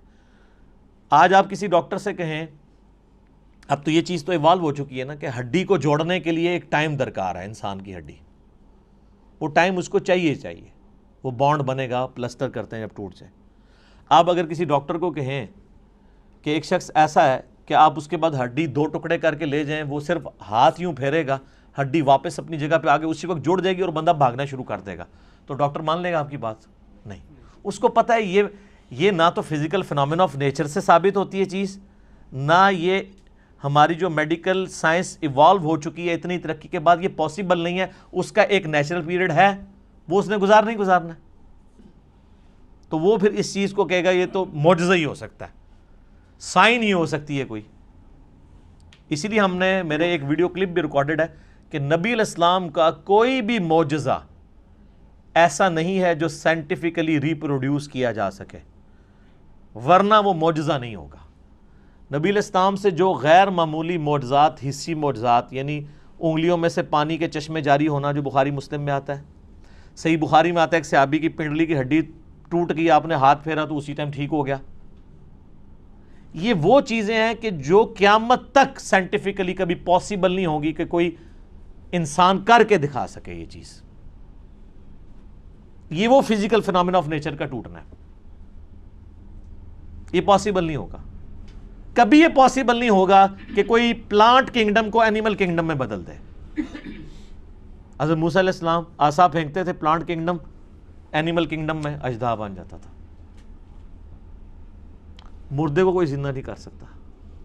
آج آپ کسی ڈاکٹر سے کہیں، اب تو یہ چیز تو ایوالو ہو چکی ہے نا کہ ہڈی کو جوڑنے کے لیے ایک ٹائم درکار ہے. انسان کی ہڈی، وہ ٹائم اس کو چاہیے، وہ بانڈ بنے گا، پلسٹر کرتے ہیں جب ٹوٹ جائے. آپ اگر کسی ڈاکٹر کو کہیں کہ ایک شخص ایسا ہے کہ آپ اس کے بعد ہڈی 2 ٹکڑے کر کے لے جائیں، وہ صرف ہاتھ یوں پھیرے گا، ہڈی واپس اپنی جگہ پہ آگے اسی وقت جڑ جائے گی اور بندہ بھاگنا شروع کر دے گا، تو ڈاکٹر مان لے گا آپ کی بات؟ نہیں. اس کو پتہ ہے یہ نہ تو فزیکل فنامنا آف نیچر سے ثابت ہوتی ہے چیز، نہ یہ ہماری جو میڈیکل سائنس ایوالو ہو چکی ہے اتنی ترقی کے بعد یہ پاسبل نہیں ہے. اس کا ایک نیچرل پیریڈ ہے، وہ اس نے گزارنا ہے. تو وہ پھر اس چیز کو کہے گا یہ تو معجزہ ہی ہو سکتا ہے، سائن ہی ہو سکتی ہے کوئی. اسی لیے ہم نے، میرے ایک ویڈیو کلپ بھی ریکارڈڈ ہے کہ نبی علیہ السلام کا کوئی بھی معجزہ ایسا نہیں ہے جو سائنٹیفکلی ریپروڈیوس کیا جا سکے، ورنہ وہ معجزہ نہیں ہوگا. نبی علیہ السلام سے جو غیر معمولی معجزات، حسی معجزات، یعنی انگلیوں میں سے پانی کے چشمے جاری ہونا جو بخاری مسلم میں آتا ہے، صحیح بخاری میں آتا ہے ایک صحابی کی پنڈلی کی ہڈی ٹوٹ گئی، آپ نے ہاتھ پھیرا تو اسی ٹائم ٹھیک ہو گیا. یہ وہ چیزیں ہیں کہ جو قیامت تک سائنٹیفکلی کبھی پاسبل نہیں ہوگی کہ کوئی انسان کر کے دکھا سکے. یہ چیز، یہ وہ فزیکل فنامنا آف نیچر کا ٹوٹنا ہے، یہ پاسبل نہیں ہوگا. کبھی یہ پاسبل نہیں ہوگا کہ کوئی پلانٹ کنگڈم کو اینیمل کنگڈم میں بدل دے. حضرت موسیٰ علیہ السلام عصا پھینکتے تھے، پلانٹ کنگڈم اینیمل کنگڈم میں اژدہا بن جاتا تھا. مردے کو کوئی زندہ نہیں کر سکتا.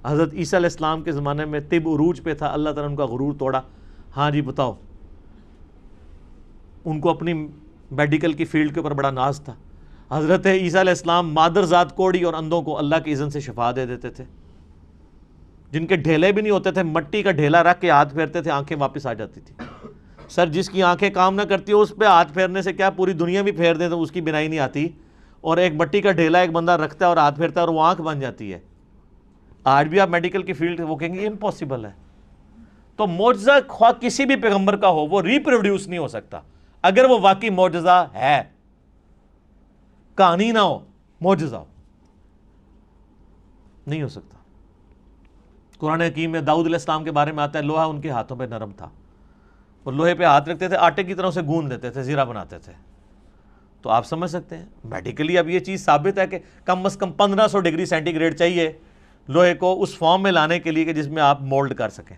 حضرت عیسیٰ علیہ السلام کے زمانے میں طب عروج پہ تھا، اللہ تعالیٰ نے ان کا غرور توڑا. ہاں جی بتاؤ، ان کو اپنی میڈیکل کی فیلڈ کے اوپر بڑا ناز تھا. حضرت عیسیٰ علیہ السلام مادر ذات کوڑی اور اندھوں کو اللہ کی اذن سے شفا دے دیتے تھے. جن کے ڈھیلے بھی نہیں ہوتے تھے، مٹی کا ڈھیلا رکھ کے ہاتھ پھیرتے تھے، آنکھیں واپس آ جاتی تھی. سر جس کی آنکھیں کام نہ کرتی ہو اس پہ ہاتھ پھیرنے سے کیا پوری دنیا بھی پھیر دیں تو اس کی بینائی نہیں آتی، اور ایک مٹی کا ڈھیلا ایک بندہ رکھتا ہے اور ہاتھ پھیرتا ہے اور وہ آنکھ بن جاتی ہے. آج بھی آپ میڈیکل کی فیلڈ وہ کہیں گے یہ امپاسبل ہے. تو معجزہ خواہ کسی بھی پیغمبر کا ہو وہ ریپروڈیوس نہیں ہو سکتا اگر وہ واقعی معجزہ ہے. کہانی نہ ہو، معجزہ ہو، نہیں ہو سکتا. قرآن حکیم میں داؤد علیہ السلام کے بارے میں آتا ہے لوہا ان کے ہاتھوں پہ نرم تھا، اور لوہے پہ ہاتھ رکھتے تھے، آٹے کی طرح اسے گوندھ دیتے تھے، زیرہ بناتے تھے. تو آپ سمجھ سکتے ہیں میڈیکلی اب یہ چیز ثابت ہے کہ کم از کم 1500 ڈگری سینٹی گریڈ چاہیے لوہے کو اس فارم میں لانے کے لیے کہ جس میں آپ مولڈ کر سکیں،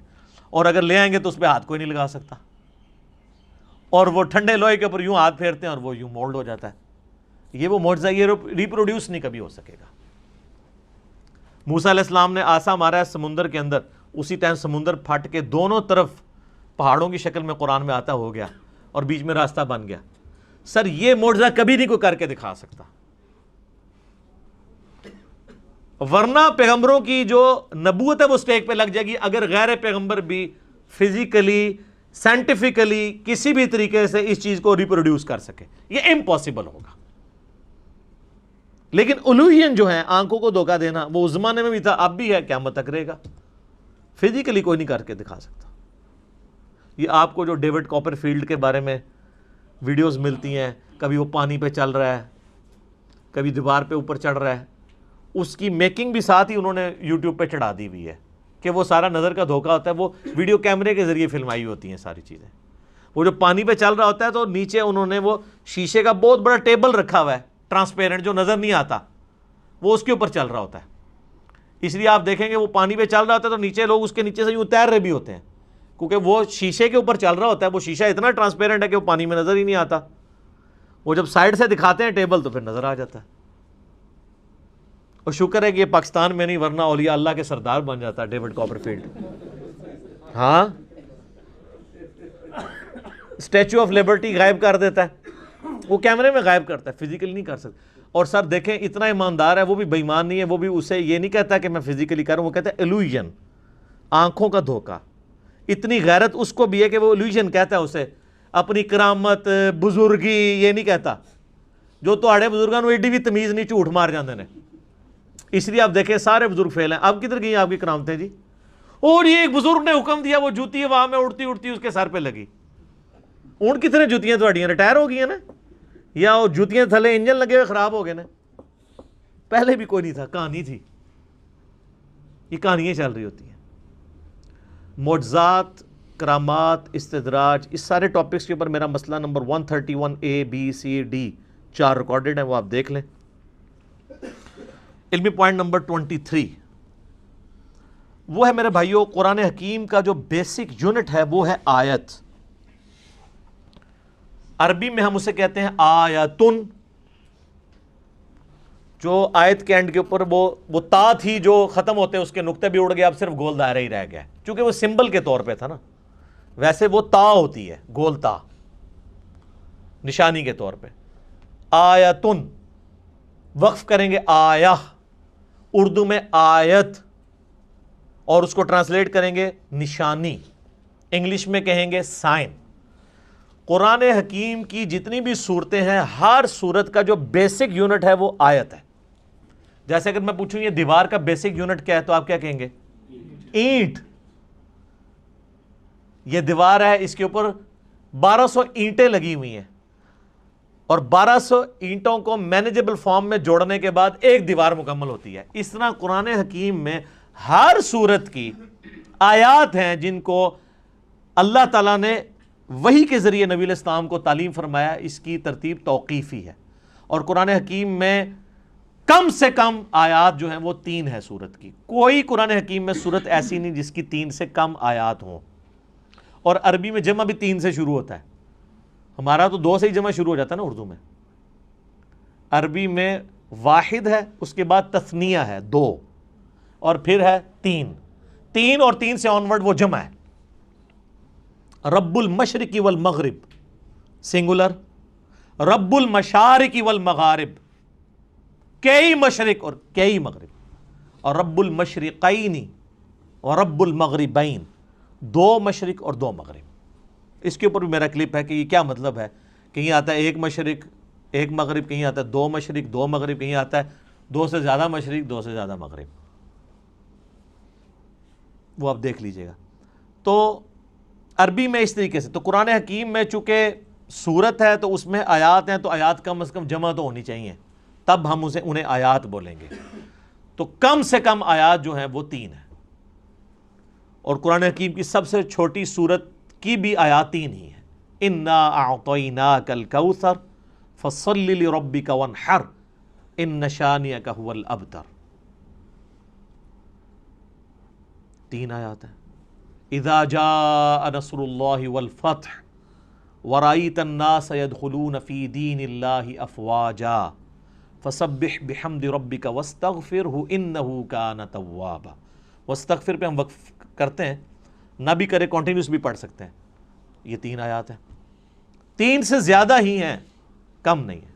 اور اگر لے آئیں گے تو اس پہ ہاتھ کوئی نہیں لگا سکتا. اور وہ ٹھنڈے لوہے کے اوپر یوں ہاتھ پھیرتے ہیں اور وہ یوں مولڈ ہو جاتا ہے. یہ وہ معجزہ، یہ ریپروڈیوس نہیں کبھی ہو سکے گا. موسیٰ علیہ السلام نے عصا مارا ہے سمندر کے اندر، اسی ٹائم سمندر پھٹ کے دونوں طرف پہاڑوں کی شکل میں قرآن میں آتا ہو گیا اور بیچ میں راستہ بن گیا. سر یہ معجزہ کبھی نہیں کوئی کر کے دکھا سکتا، ورنہ پیغمبروں کی جو نبوت ہے وہ سٹیک پہ لگ جائے گی اگر غیر پیغمبر بھی فزیکلی سائنٹیفکلی کسی بھی طریقے سے اس چیز کو ریپروڈیوس کر سکے. یہ امپاسبل ہوگا. لیکن الوہین جو ہے آنکھوں کو دھوکہ دینا، وہ اس زمانے میں بھی تھا، اب بھی ہے، قیامت تک رہے گا. فزیکلی کوئی نہیں کر کے دکھا سکتا. یہ آپ کو جو ڈیوڈ کاپر فیلڈ کے بارے میں ویڈیوز ملتی ہیں، کبھی وہ پانی پہ چل رہا ہے، کبھی دیوار پہ اوپر چڑھ رہا ہے، اس کی میکنگ بھی ساتھ ہی انہوں نے یوٹیوب پہ چڑھا دی ہوئی ہے کہ وہ سارا نظر کا دھوکہ ہوتا ہے. وہ ویڈیو کیمرے کے ذریعے فلمائی ہوتی ہیں ساری چیزیں. وہ جو پانی پہ چل رہا ہوتا ہے تو نیچے انہوں نے وہ شیشے کا بہت بڑا ٹیبل رکھا ہوا ہے ٹرانسپیرنٹ جو نظر نہیں آتا، وہ اس کے اوپر چل رہا ہوتا ہے. اس لیے آپ دیکھیں گے وہ پانی پہ چل رہا ہوتا ہے تو نیچے لوگ اس کے نیچے سے یوں تیر رہے بھی ہوتے ہیں کیونکہ وہ شیشے کے اوپر چل رہا ہوتا ہے. وہ شیشہ اتنا ٹرانسپیرنٹ ہے کہ وہ پانی میں نظر ہی نہیں آتا. وہ جب سائڈ سے دکھاتے ہیں ٹیبل تو پھر نظر آ جاتا ہے. اور شکر ہے کہ یہ پاکستان میں نہیں، ورنہ اولیاء اللہ کے سردار بن جاتا ہے ڈیوڈ کاپر فیلڈ. ہاں، اسٹیچو آف لبرٹی غائب کر دیتا ہے، وہ کیمرے میں غائب کرتا ہے، فزیکلی نہیں کر سکتا. اور سر دیکھیں اتنا ایماندار ہے، وہ بھی بے ایمان نہیں ہے، وہ بھی اسے یہ نہیں کہتا کہ میں فزیکلی کروں، وہ کہتا ہے ایلوژن، آنکھوں کا دھوکہ. اتنی غیرت اس کو بھی ہے کہ وہ ایلوژن کہتا ہے اسے، اپنی کرامت بزرگی یہ نہیں کہتا. جو تہاڑے بزرگاں ایڈی بھی تمیز نہیں، جھوٹ مار جاندے نے. اس لیے آپ دیکھیں سارے بزرگ فیل ہیں. اب کدھر گئی آپ کی کرامتیں جی؟ اور یہ ایک بزرگ نے حکم دیا، وہ جوتی ہوا میں اڑتی اڑتی اس کے سر پہ لگی. اون کتنے جوتیاں تھوڑیاں ریٹائر ہو گئی ہیں نا، یا وہ جوتیاں تھلے انجن لگے ہوئے خراب ہو گئے نا. پہلے بھی کوئی نہیں تھا، کہانی تھی. یہ کہانیاں چل رہی ہوتی ہیں. معجزات، کرامات، استدراج، اس سارے ٹاپکس کے اوپر میرا مسئلہ number 131A B C D 4 recorded ہیں، وہ آپ دیکھ لیں. علمی پوائنٹ نمبر 23، وہ ہے میرے بھائیوں قرآن حکیم کا جو بیسک یونٹ ہے وہ ہے آیت. عربی میں ہم اسے کہتے ہیں آیتن. جو آیت کے اینڈ کے اوپر وہ تا تھی جو ختم ہوتے اس کے نقطے بھی اڑ گئے, اب صرف گول دائرہ ہی رہ گیا, چونکہ وہ سمبل کے طور پہ تھا نا. ویسے وہ تا ہوتی ہے, گول تا, نشانی کے طور پہ. آیتن وقف کریں گے آیہ, اردو میں آیت, اور اس کو ٹرانسلیٹ کریں گے نشانی, انگلش میں کہیں گے سائن. قرآن حکیم کی جتنی بھی صورتیں ہیں, ہر صورت کا جو بیسک یونٹ ہے وہ آیت ہے. جیسے اگر میں پوچھوں یہ دیوار کا بیسک یونٹ کیا ہے تو آپ کیا کہیں گے؟ اینٹ. یہ دیوار ہے, اس کے اوپر 1200 اینٹیں لگی ہوئی ہیں, اور 1200 اینٹوں کو مینیجبل فارم میں جوڑنے کے بعد ایک دیوار مکمل ہوتی ہے. اس طرح قرآن حکیم میں ہر صورت کی آیات ہیں جن کو اللہ تعالیٰ نے وحی کے ذریعے نبی علیہ السلام کو تعلیم فرمایا. اس کی ترتیب توقیفی ہے, اور قرآن حکیم میں کم سے کم آیات جو ہیں وہ 3 ہے صورت کی. کوئی قرآن حکیم میں صورت ایسی نہیں جس کی 3 سے کم آیات ہوں. اور عربی میں جمع بھی 3 سے شروع ہوتا ہے. ہمارا تو 2 سے ہی جمع شروع ہو جاتا ہے نا اردو میں. عربی میں واحد ہے, اس کے بعد تثنیہ ہے 2, اور پھر ہے 3. 3 اور 3 سے آنورڈ وہ جمع ہے. رب المشرق والمغرب سنگولر, رب المشارق والمغارب کئی مشرق اور کئی مغرب, اور رب المشرقین اور رب المغربین 2 مشرق اور 2 مغرب. اس کے اوپر بھی میرا کلپ ہے کہ یہ کیا مطلب ہے. کہیں آتا ہے 1 مشرق 1 مغرب, کہیں آتا ہے 2 مشرق 2 مغرب, کہیں آتا ہے 2 سے زیادہ مشرق 2 سے زیادہ مغرب. وہ آپ دیکھ لیجئے گا. تو عربی میں اس طریقے سے. تو قرآن حکیم میں چونکہ سورت ہے تو اس میں آیات ہیں, تو آیات کم از کم جمع تو ہونی چاہیے, تب ہم انہیں آیات بولیں گے. تو کم سے کم آیات جو ہیں وہ 3 ہیں, اور قرآن حکیم کی سب سے چھوٹی سورت کی بھی آیات 3 ہی ہیں. انا اعطیناک الکوثر فصل لربک وانحر ان شانئک هو الابتر. 3 آیات ہیں. اذا جاء نصر اللہ والفتح ورأیت الناس يدخلون فی دین اللہ افواجا فسبح بحمد ربک واستغفرہ انہ کان توابا. واستغفر پہ ہم وقف کرتے ہیں, نہ بھی کرے کنٹینیوس بھی پڑھ سکتے ہیں. یہ 3 آیات ہیں, 3 سے زیادہ ہی ہیں, کم نہیں ہے.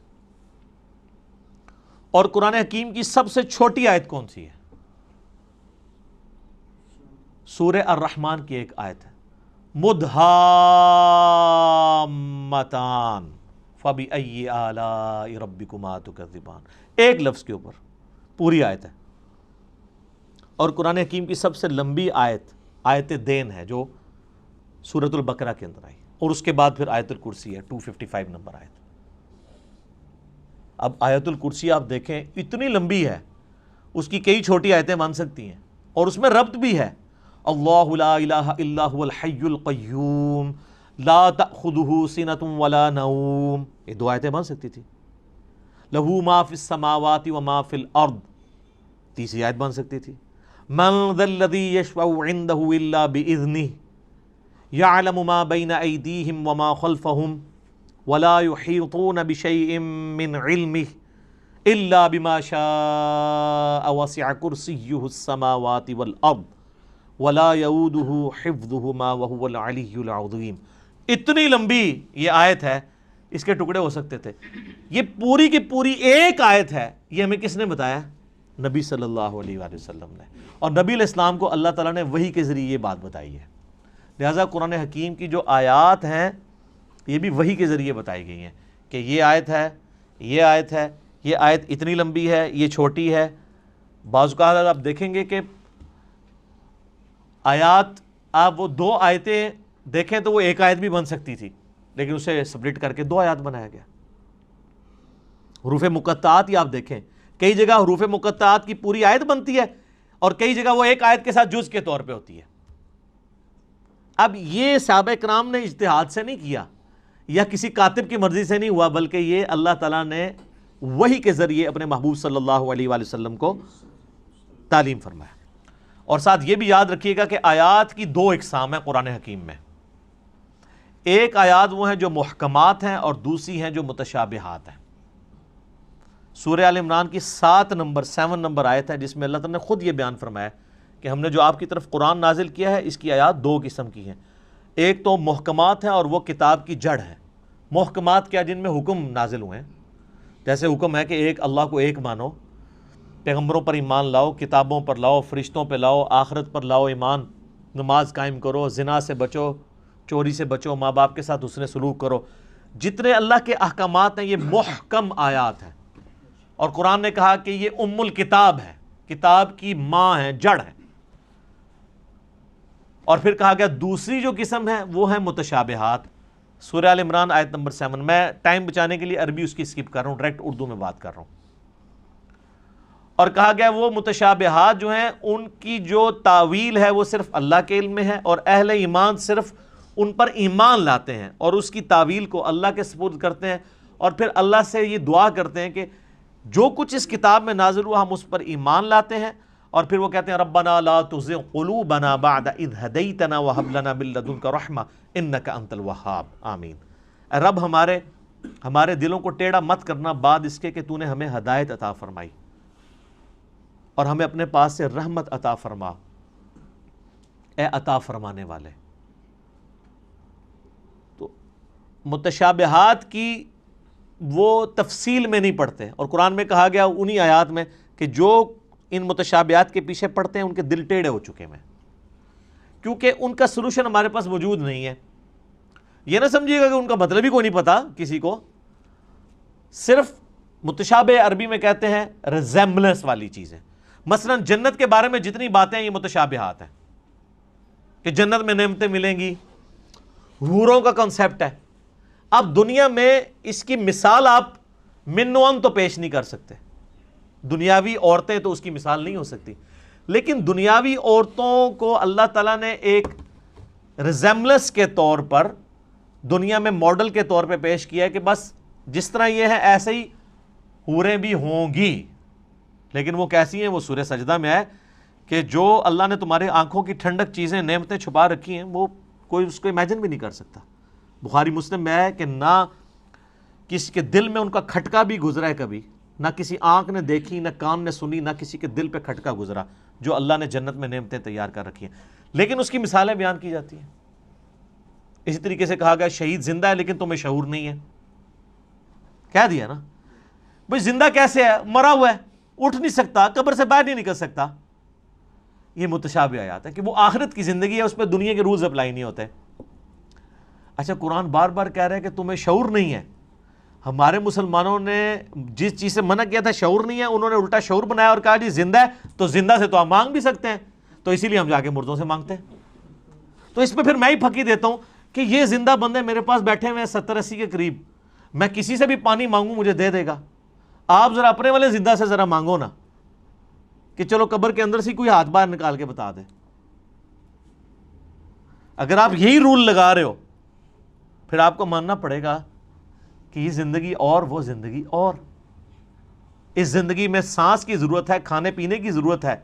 اور قرآن حکیم کی سب سے چھوٹی آیت کون سی ہے؟ سورہ الرحمن کی ایک آیت ہے, مدھامتان فبأی آلاء ربکما تکذبان. ایک لفظ کے اوپر پوری آیت ہے. اور قرآن حکیم کی سب سے لمبی آیت دین ہے جو سورۃ البقرہ کے اندر آئی, اور اس کے بعد پھر آیت الکرسی ہے 255 نمبر آیت. اب آیت الکرسی آپ دیکھیں اتنی لمبی ہے, اس کی کئی چھوٹی آیتیں بن سکتی ہیں, اور اس میں ربط بھی ہے. اللہ لا الہ الا هو الحی القیوم لا تأخذہ سنۃ ولا نوم, یہ 2 آیتیں بن سکتی تھی. لہ ما فی السماوات وما فی الارض, تیسری آیت بن سکتی تھی. من ذا الذی یشفع عندہ الا باذنہ یعلم ما بین ایدیہم وما خلفہم ولا یحیطون بشیء من علمہ الا بما شاء وسع کرسیہ السماوات والارض ولا یؤودہ حفظہما وہو العلی العظیم. اتنی لمبی یہ آیت ہے, اس کے ٹکڑے ہو سکتے تھے. یہ پوری کی پوری ایک آیت ہے. یہ ہمیں کس نے بتایا؟ نبی صلی اللہ علیہ وآلہ وسلم نے. اور نبی علیہ السلام کو اللہ تعالیٰ نے وحی کے ذریعے یہ بات بتائی ہے. لہٰذا قرآن حکیم کی جو آیات ہیں یہ بھی وحی کے ذریعے بتائی گئی ہیں کہ یہ آیت ہے, یہ آیت ہے, یہ آیت اتنی لمبی ہے, یہ چھوٹی ہے. بعض اوقات آپ دیکھیں گے کہ آیات, آپ وہ 2 آیتیں دیکھیں تو وہ ایک آیت بھی بن سکتی تھی, لیکن اسے سپلٹ کر کے 2 آیات بنایا گیا. حروف مقطعات ہی آپ دیکھیں, کئی جگہ حروف مقطعات کی پوری آیت بنتی ہے, اور کئی جگہ وہ ایک آیت کے ساتھ جز کے طور پہ ہوتی ہے. اب یہ صحابہ کرام نے اجتہاد سے نہیں کیا, یا کسی کاتب کی مرضی سے نہیں ہوا, بلکہ یہ اللہ تعالیٰ نے وحی کے ذریعے اپنے محبوب صلی اللہ علیہ وآلہ وسلم کو تعلیم فرمایا. اور ساتھ یہ بھی یاد رکھیے گا کہ آیات کی دو اقسام ہیں قرآن حکیم میں. ایک آیات وہ ہیں جو محکمات ہیں اور دوسری ہیں جو متشابہات ہیں. سورہ آل عمران کی 7 نمبر آیت ہے جس میں اللہ تعالیٰ نے خود یہ بیان فرمایا کہ ہم نے جو آپ کی طرف قرآن نازل کیا ہے اس کی آیات دو قسم کی ہیں. ایک تو محکمات ہیں اور وہ کتاب کی جڑ ہے. محکمات کیا؟ جن میں حکم نازل ہوئے ہیں. جیسے حکم ہے کہ ایک اللہ کو ایک مانو، پیغمبروں پر ایمان لاؤ، کتابوں پر لاؤ، فرشتوں پہ لاؤ، آخرت پر لاؤ ایمان، نماز قائم کرو، زنا سے بچو، چوری سے بچو، ماں باپ کے ساتھ حسن سلوک کرو. جتنے اللہ کے احکامات ہیں یہ محکم آیات ہیں. اور قرآن نے کہا کہ یہ ام الکتاب ہے، کتاب کی ماں ہے، جڑ ہے. اور پھر کہا گیا دوسری جو قسم ہے وہ ہے متشابہات. سورہ آل عمران آیت نمبر 7. میں ٹائم بچانے کے لیے عربی اس کی اسکپ کر رہا ہوں، ڈائریکٹ اردو میں بات کر رہا ہوں. اور کہا گیا وہ متشابہات جو ہیں ان کی جو تعویل ہے وہ صرف اللہ کے علم میں ہے، اور اہل ایمان صرف ان پر ایمان لاتے ہیں اور اس کی تعویل کو اللہ کے سپرد کرتے ہیں، اور پھر اللہ سے یہ دعا کرتے ہیں کہ جو کچھ اس کتاب میں نازل ہوا ہم اس پر ایمان لاتے ہیں. اور پھر وہ کہتے ہیں ربنا لا تزغ قلوبنا بعد اذ ہدیتنا وہب لنا من لدنک رحمہ انک انت الوہاب آمین. اے رب ہمارے دلوں کو ٹیڑھا مت کرنا بعد اس کے کہ تو نے ہمیں ہدایت عطا فرمائی، اور ہمیں اپنے پاس سے رحمت عطا فرما، اے عطا فرمانے والے. تو متشابہات کی وہ تفصیل میں نہیں پڑھتے، اور قرآن میں کہا گیا انہی آیات میں کہ جو ان متشابہات کے پیچھے پڑھتے ہیں ان کے دل ٹیڑھے ہو چکے ہیں، کیونکہ ان کا سلوشن ہمارے پاس موجود نہیں ہے. یہ نہ سمجھیے گا کہ ان کا مطلب ہی کوئی نہیں پتا کسی کو. صرف متشابہ عربی میں کہتے ہیں ریزیمبلنس والی چیزیں. مثلا جنت کے بارے میں جتنی باتیں ہیں یہ متشابہات ہیں کہ جنت میں نعمتیں ملیں گی، حوروں کا کنسیپٹ ہے. اب دنیا میں اس کی مثال آپ من و ان تو پیش نہیں کر سکتے، دنیاوی عورتیں تو اس کی مثال نہیں ہو سکتی، لیکن دنیاوی عورتوں کو اللہ تعالیٰ نے ایک ریزیمبلنس کے طور پر دنیا میں ماڈل کے طور پہ پیش کیا ہے کہ بس جس طرح یہ ہے ایسے ہی حوریں بھی ہوں گی. لیکن وہ کیسی ہیں؟ وہ سورہ سجدہ میں ہے کہ جو اللہ نے تمہارے آنکھوں کی ٹھنڈک چیزیں نعمتیں چھپا رکھی ہیں وہ کوئی اس کو امیجن بھی نہیں کر سکتا. بخاری مسلم میں ہے کہ نہ کسی کے دل میں ان کا کھٹکا بھی گزرا ہے کبھی، نہ کسی آنکھ نے دیکھی، نہ کان نے سنی، نہ کسی کے دل پہ کھٹکا گزرا جو اللہ نے جنت میں نعمتیں تیار کر رکھی ہیں، لیکن اس کی مثالیں بیان کی جاتی ہیں. اسی طریقے سے کہا گیا شہید زندہ ہے لیکن تمہیں شعور نہیں ہے. کہہ دیا نا بھئی زندہ کیسے ہے؟ مرا ہوا ہے، اٹھ نہیں سکتا، قبر سے باہر نہیں نکل سکتا. یہ متشابہ آیات ہے کہ وہ آخرت کی زندگی ہے، اس پہ دنیا کے رولز اپلائی نہیں ہوتے. اچھا قرآن بار بار کہہ رہے ہیں کہ تمہیں شعور نہیں ہے. ہمارے مسلمانوں نے جس چیز سے منع کیا تھا شعور نہیں ہے، انہوں نے الٹا شعور بنایا اور کہا جی زندہ ہے تو زندہ سے تو آپ مانگ بھی سکتے ہیں، تو اسی لیے ہم جا کے مردوں سے مانگتے ہیں. تو اس پہ پھر میں ہی پھکی دیتا ہوں کہ یہ زندہ بندے میرے پاس بیٹھے ہوئے ہیں 70-80 کے قریب، میں کسی سے بھی پانی مانگوں مجھے دے دے گا. آپ ذرا اپنے والے زندہ سے ذرا مانگو نا کہ چلو قبر کے اندر سے کوئی ہاتھ باہر نکال کے بتا دے. اگر آپ یہی رول لگا رہے ہو پھر آپ کو ماننا پڑے گا کہ یہ زندگی اور وہ زندگی اور. اس زندگی میں سانس کی ضرورت ہے، کھانے پینے کی ضرورت ہے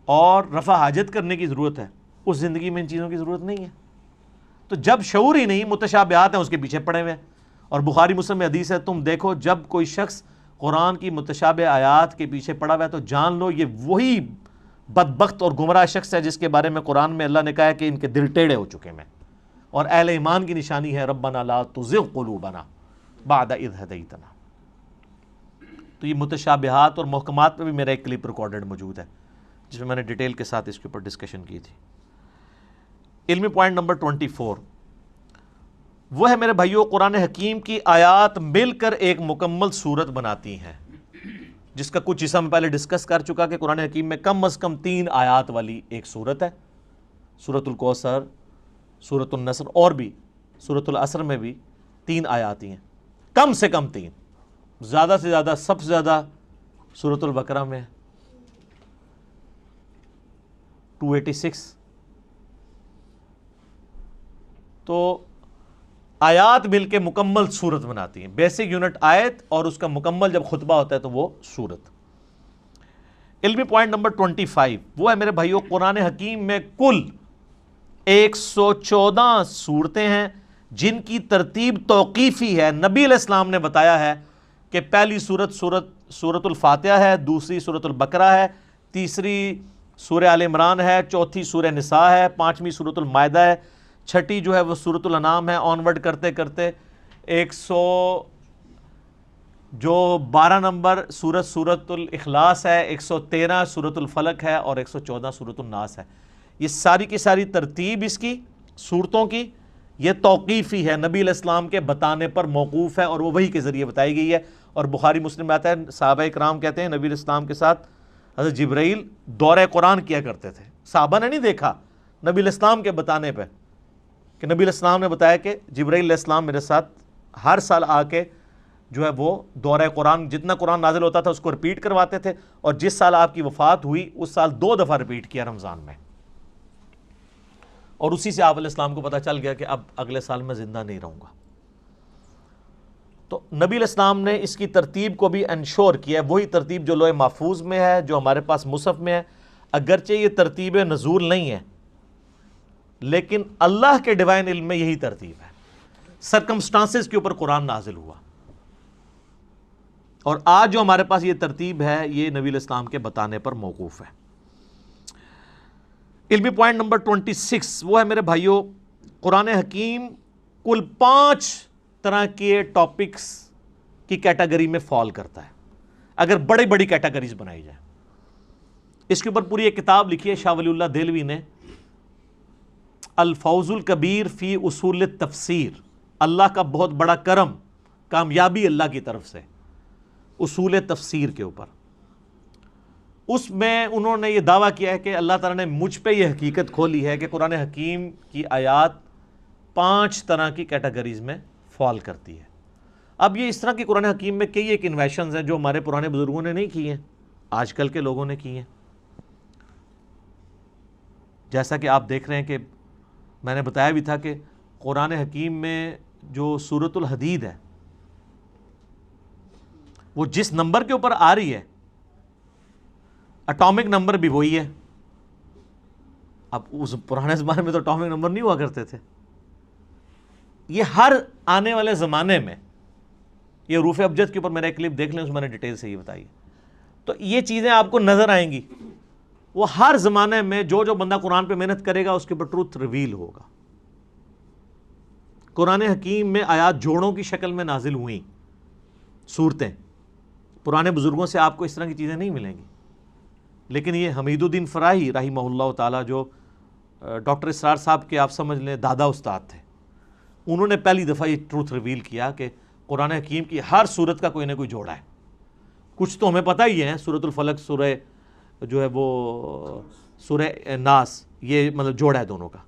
اور رفع حاجت کرنے کی ضرورت ہے. اس زندگی میں ان چیزوں کی ضرورت نہیں ہے. تو جب شعور ہی نہیں، متشابہات ہیں اس کے پیچھے پڑے ہوئے ہیں. اور بخاری مسلم میں حدیث ہے تم دیکھو جب کوئی شخص قرآن کی متشابہ آیات کے پیچھے پڑا ہوا ہے تو جان لو یہ وہی بدبخت اور گمراہ شخص ہے جس کے بارے میں قرآن میں اللہ نے کہا ہے کہ ان کے دل ٹیڑھے ہو چکے ہیں. اور اہل ایمان کی نشانی ہے ربنا لا تزغ قلوبنا بعد اذ ہدیتنا. تو یہ متشابہات اور محکمات پہ بھی میرا ایک کلپ ریکارڈڈ موجود ہے جس میں میں نے ڈیٹیل کے ساتھ اس کے اوپر ڈسکشن کی تھی. علمی پوائنٹ نمبر 24 وہ ہے میرے بھائیوں قرآن حکیم کی آیات مل کر ایک مکمل صورت بناتی ہیں، جس کا کچھ حصہ میں پہلے ڈسکس کر چکا کہ قرآن حکیم میں کم از کم 3 آیات والی ایک صورت ہے. سورۃ الکوثر، سورۃ النصر اور بھی سورۃ العصر میں بھی 3 آیات ہیں، کم سے کم 3، زیادہ سے زیادہ سب سے زیادہ سورۃ البقرہ میں 286. تو آیات مل کے مکمل صورت بناتی ہیں. بیسک یونٹ آیت اور اس کا مکمل جب خطبہ ہوتا ہے تو وہ صورت. علمی پوائنٹ نمبر 25 وہ ہے میرے بھائیو، قرآن حکیم میں کل 114 صورتیں ہیں جن کی ترتیب توقیفی ہے۔ نبی علیہ السلام نے بتایا ہے کہ پہلی سورۃ الفاتحہ ہے، دوسری سورۃ البقرہ ہے، تیسری سورہ آل عمران ہے، چوتھی سورہ نساء ہے، پانچویں سورۃ المائدہ ہے، چھٹی جو ہے وہ سورۃ الانعام ہے، آنورڈ کرتے کرتے 12 نمبر سورۃ الاخلاص ہے، 113 سورۃ الفلق ہے اور 114 سورۃ الناس ہے۔ یہ ساری کی ساری ترتیب اس کی صورتوں کی یہ توقیفی ہے، نبی علیہ السلام کے بتانے پر موقوف ہے اور وہ وحی کے ذریعے بتائی گئی ہے۔ اور بخاری مسلم میں آتا ہے، صحابہ اکرام کہتے ہیں نبی علیہ السلام کے ساتھ حضرت جبرائیل دورہ قرآن کیا کرتے تھے۔ صحابہ نے نہیں دیکھا، نبی علیہ السلام کے بتانے پہ، کہ نبی علیہ السلام نے بتایا کہ جبرائیل علیہ السلام میرے ساتھ ہر سال آ کے جو ہے وہ دورہ قرآن، جتنا قرآن نازل ہوتا تھا اس کو رپیٹ کرواتے تھے، اور جس سال آپ کی وفات ہوئی اس سال 2 دفعہ رپیٹ کیا رمضان میں، اور اسی سے آپ علیہ السلام کو پتہ چل گیا کہ اب اگلے سال میں زندہ نہیں رہوں گا۔ تو نبی علیہ السلام نے اس کی ترتیب کو بھی انشور کیا ہے، وہی ترتیب جو لوح محفوظ میں ہے، جو ہمارے پاس مصحف میں ہے، اگرچہ یہ ترتیب نزول نہیں ہے لیکن اللہ کے ڈیوائن علم میں یہی ترتیب ہے۔ سرکمسٹانسز کے اوپر قرآن نازل ہوا، اور آج جو ہمارے پاس یہ ترتیب ہے یہ نبی علیہ السلام کے بتانے پر موقوف ہے۔ علمی پوائنٹ نمبر 26 وہ ہے میرے بھائیوں، قرآن حکیم کل 5 طرح کے ٹاپکس کی کیٹیگری میں فال کرتا ہے، اگر بڑی بڑی کیٹیگریز بنائی جائیں۔ اس کے اوپر پوری ایک کتاب لکھی ہے شاہ ولی اللہ دہلوی نے، الفوز الکبیر فی اصول التفسیر، اللہ کا بہت بڑا کرم، کامیابی اللہ کی طرف سے اصول تفسیر کے اوپر۔ اس میں انہوں نے یہ دعویٰ کیا ہے کہ اللہ تعالیٰ نے مجھ پہ یہ حقیقت کھولی ہے کہ قرآن حکیم کی آیات 5 طرح کی کیٹیگریز میں فال کرتی ہے۔ اب یہ اس طرح کی قرآن حکیم میں کئی ایک انویشنز ہیں جو ہمارے پرانے بزرگوں نے نہیں کی ہیں، آج کل کے لوگوں نے کی ہیں۔ جیسا کہ آپ دیکھ رہے ہیں کہ میں نے بتایا بھی تھا کہ قرآن حکیم میں جو سورۃ الحدید ہے وہ جس نمبر کے اوپر آ رہی ہے اٹامک نمبر بھی وہی ہے۔ اب اس پرانے زمانے میں تو اٹامک نمبر نہیں ہوا کرتے تھے، یہ ہر آنے والے زمانے میں، یہ حروف ابجد کے اوپر میرا ایک کلپ دیکھ لیں، اس میں نے ڈیٹیل سے یہ بتائی، تو یہ چیزیں آپ کو نظر آئیں گی۔ وہ ہر زمانے میں جو بندہ قرآن پہ محنت کرے گا اس کے اوپر ٹروتھ ریویل ہوگا۔ قرآن حکیم میں آیات جوڑوں کی شکل میں نازل ہوئیں صورتیں، پرانے بزرگوں سے آپ کو اس طرح کی چیزیں نہیں ملیں گی۔ لیکن یہ حمید الدین فراہی رحمہ اللہ تعالیٰ، جو ڈاکٹر اسرار صاحب کے آپ سمجھ لیں دادا استاد تھے، انہوں نے پہلی دفعہ یہ ٹروتھ ریویل کیا کہ قرآن حکیم کی ہر صورت کا کوئی نہ کوئی جوڑا ہے۔ کچھ تو ہمیں پتہ ہی ہے، سورۃ الفلق، سورہ جو ہے وہ سورہ ناس، یہ مطلب جوڑا ہے دونوں کا،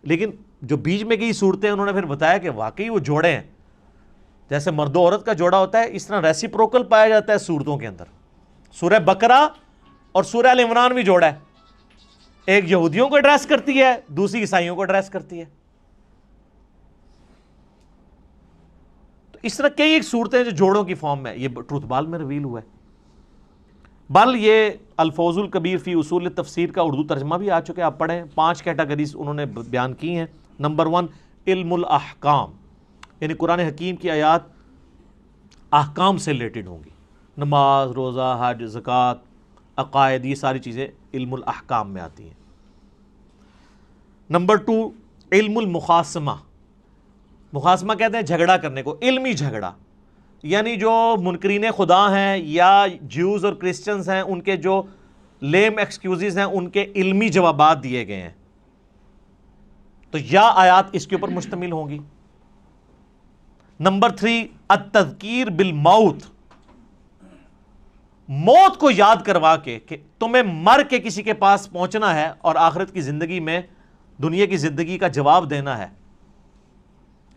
لیکن جو بیچ میں کی صورتیں انہوں نے پھر بتایا کہ واقعی وہ جوڑے ہیں، جیسے مرد و عورت کا جوڑا ہوتا ہے اس طرح ریسیپروکل پایا جاتا ہے صورتوں کے اندر۔ سورہ بقرہ اور سورہ آل عمران بھی جوڑا ہے، ایک یہودیوں کو ایڈریس کرتی ہے، دوسری عیسائیوں کو ایڈریس کرتی ہے۔ تو اس طرح کئی ایک صورتیں جو جوڑوں کی فارم میں، یہ ٹروتھ بال میں ریویل ہوا ہے۔ بل یہ الفوز الکبیر فی اصول تفسیر کا اردو ترجمہ بھی آ چکے، آپ پڑھیں۔ 5 کیٹیگریز انہوں نے بیان کی ہیں۔ نمبر 1 علم الاحکام، یعنی قرآن حکیم کی آیات احکام سے ریلیٹڈ ہوں گی، نماز، روزہ، حج، زکوٰۃ، عقائد، یہ ساری چیزیں علم الاحکام میں آتی ہیں۔ نمبر 2 علم المخاصمہ، مخاصمہ کہتے ہیں جھگڑا کرنے کو، علمی جھگڑا، یعنی جو منکرین خدا ہیں یا جیوز اور کرسچنز ہیں، ان کے جو لیم ایکسکیوزز ہیں ان کے علمی جوابات دیے گئے ہیں، تو یا آیات اس کے اوپر مشتمل ہوں گی۔ نمبر 3 التذکیر بالموت، موت کو یاد کروا کے کہ تمہیں مر کے کسی کے پاس پہنچنا ہے اور آخرت کی زندگی میں دنیا کی زندگی کا جواب دینا ہے،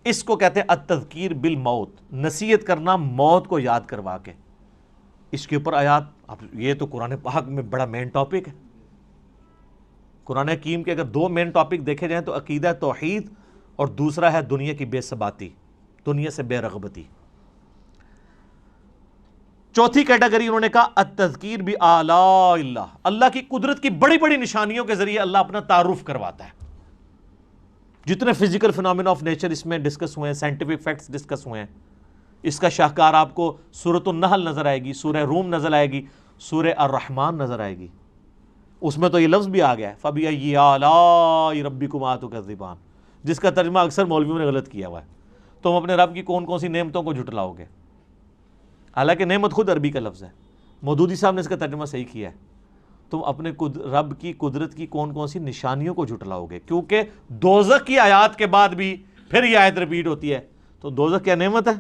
اس کو کہتے ہیں التذکیر بالموت، نصیحت کرنا موت کو یاد کروا کے۔ اس کے اوپر آیات، اب یہ تو قرآن پاک میں بڑا مین ٹاپک ہے۔ قرآن حکیم کے اگر 2 مین ٹاپک دیکھے جائیں تو عقیدہ توحید اور دوسرا ہے دنیا کی بے ثباتی، دنیا سے بے رغبتی۔ چوتھی کیٹیگری انہوں نے کہا التذکیر بآلاء اللہ، اللہ کی قدرت کی بڑی بڑی نشانیوں کے ذریعے اللہ اپنا تعارف کرواتا ہے. جتنے فزیکل فینومینا آف نیچر اس میں ڈسکس ہوئے ہیں، سائنٹیفک فیکٹس ڈسکس ہوئے ہیں، اس کا شاہکار آپ کو سورۃ النحل نظر آئے گی، سورہ روم نظر آئے گی، سورہ الرحمن نظر آئے گی. اس میں تو یہ لفظ بھی آ گیا ہے فَبِأَيِّ آلَاءِ رَبِّكُمَا تُكَذِّبَانِ، جس کا ترجمہ اکثر مولویوں نے غلط کیا ہوا ہے. تم اپنے رب کی کون کون سی نعمتوں کو جھٹلاؤ گے؟ حالانکہ نعمت خود عربی کا لفظ ہے. مودودی صاحب نے اس کا ترجمہ صحیح کیا ہے، تم اپنے رب کی قدرت کی کون کون سی نشانیوں کو جھٹلاؤ گے، کیونکہ دوزخ کی آیات کے بعد بھی پھر یہ آیت ریپیٹ ہوتی ہے. تو دوزخ کیا نعمت ہے؟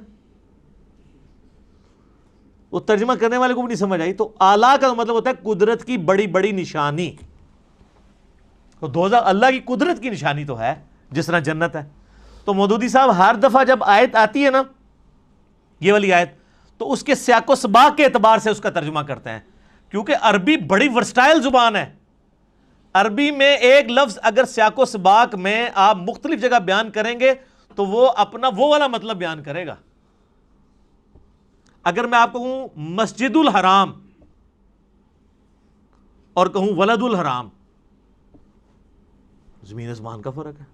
وہ ترجمہ کرنے والے کو بھی نہیں سمجھ آئی. تو اعلیٰ کا مطلب ہوتا ہے قدرت کی بڑی بڑی نشانی. تو دوزخ اللہ کی قدرت کی نشانی تو ہے، جس طرح جنت ہے. تو مودودی صاحب ہر دفعہ جب آیت آتی ہے نا، یہ والی آیت، تو اس کے سیاق و سباق کے اعتبار سے اس کا ترجمہ کرتے ہیں، کیونکہ عربی بڑی ورسٹائل زبان ہے. عربی میں ایک لفظ اگر سیاق و سباق میں آپ مختلف جگہ بیان کریں گے تو وہ اپنا وہ والا مطلب بیان کرے گا. اگر میں آپ کو کہوں مسجد الحرام اور کہوں ولد الحرام، زمین آسمان کا فرق ہے.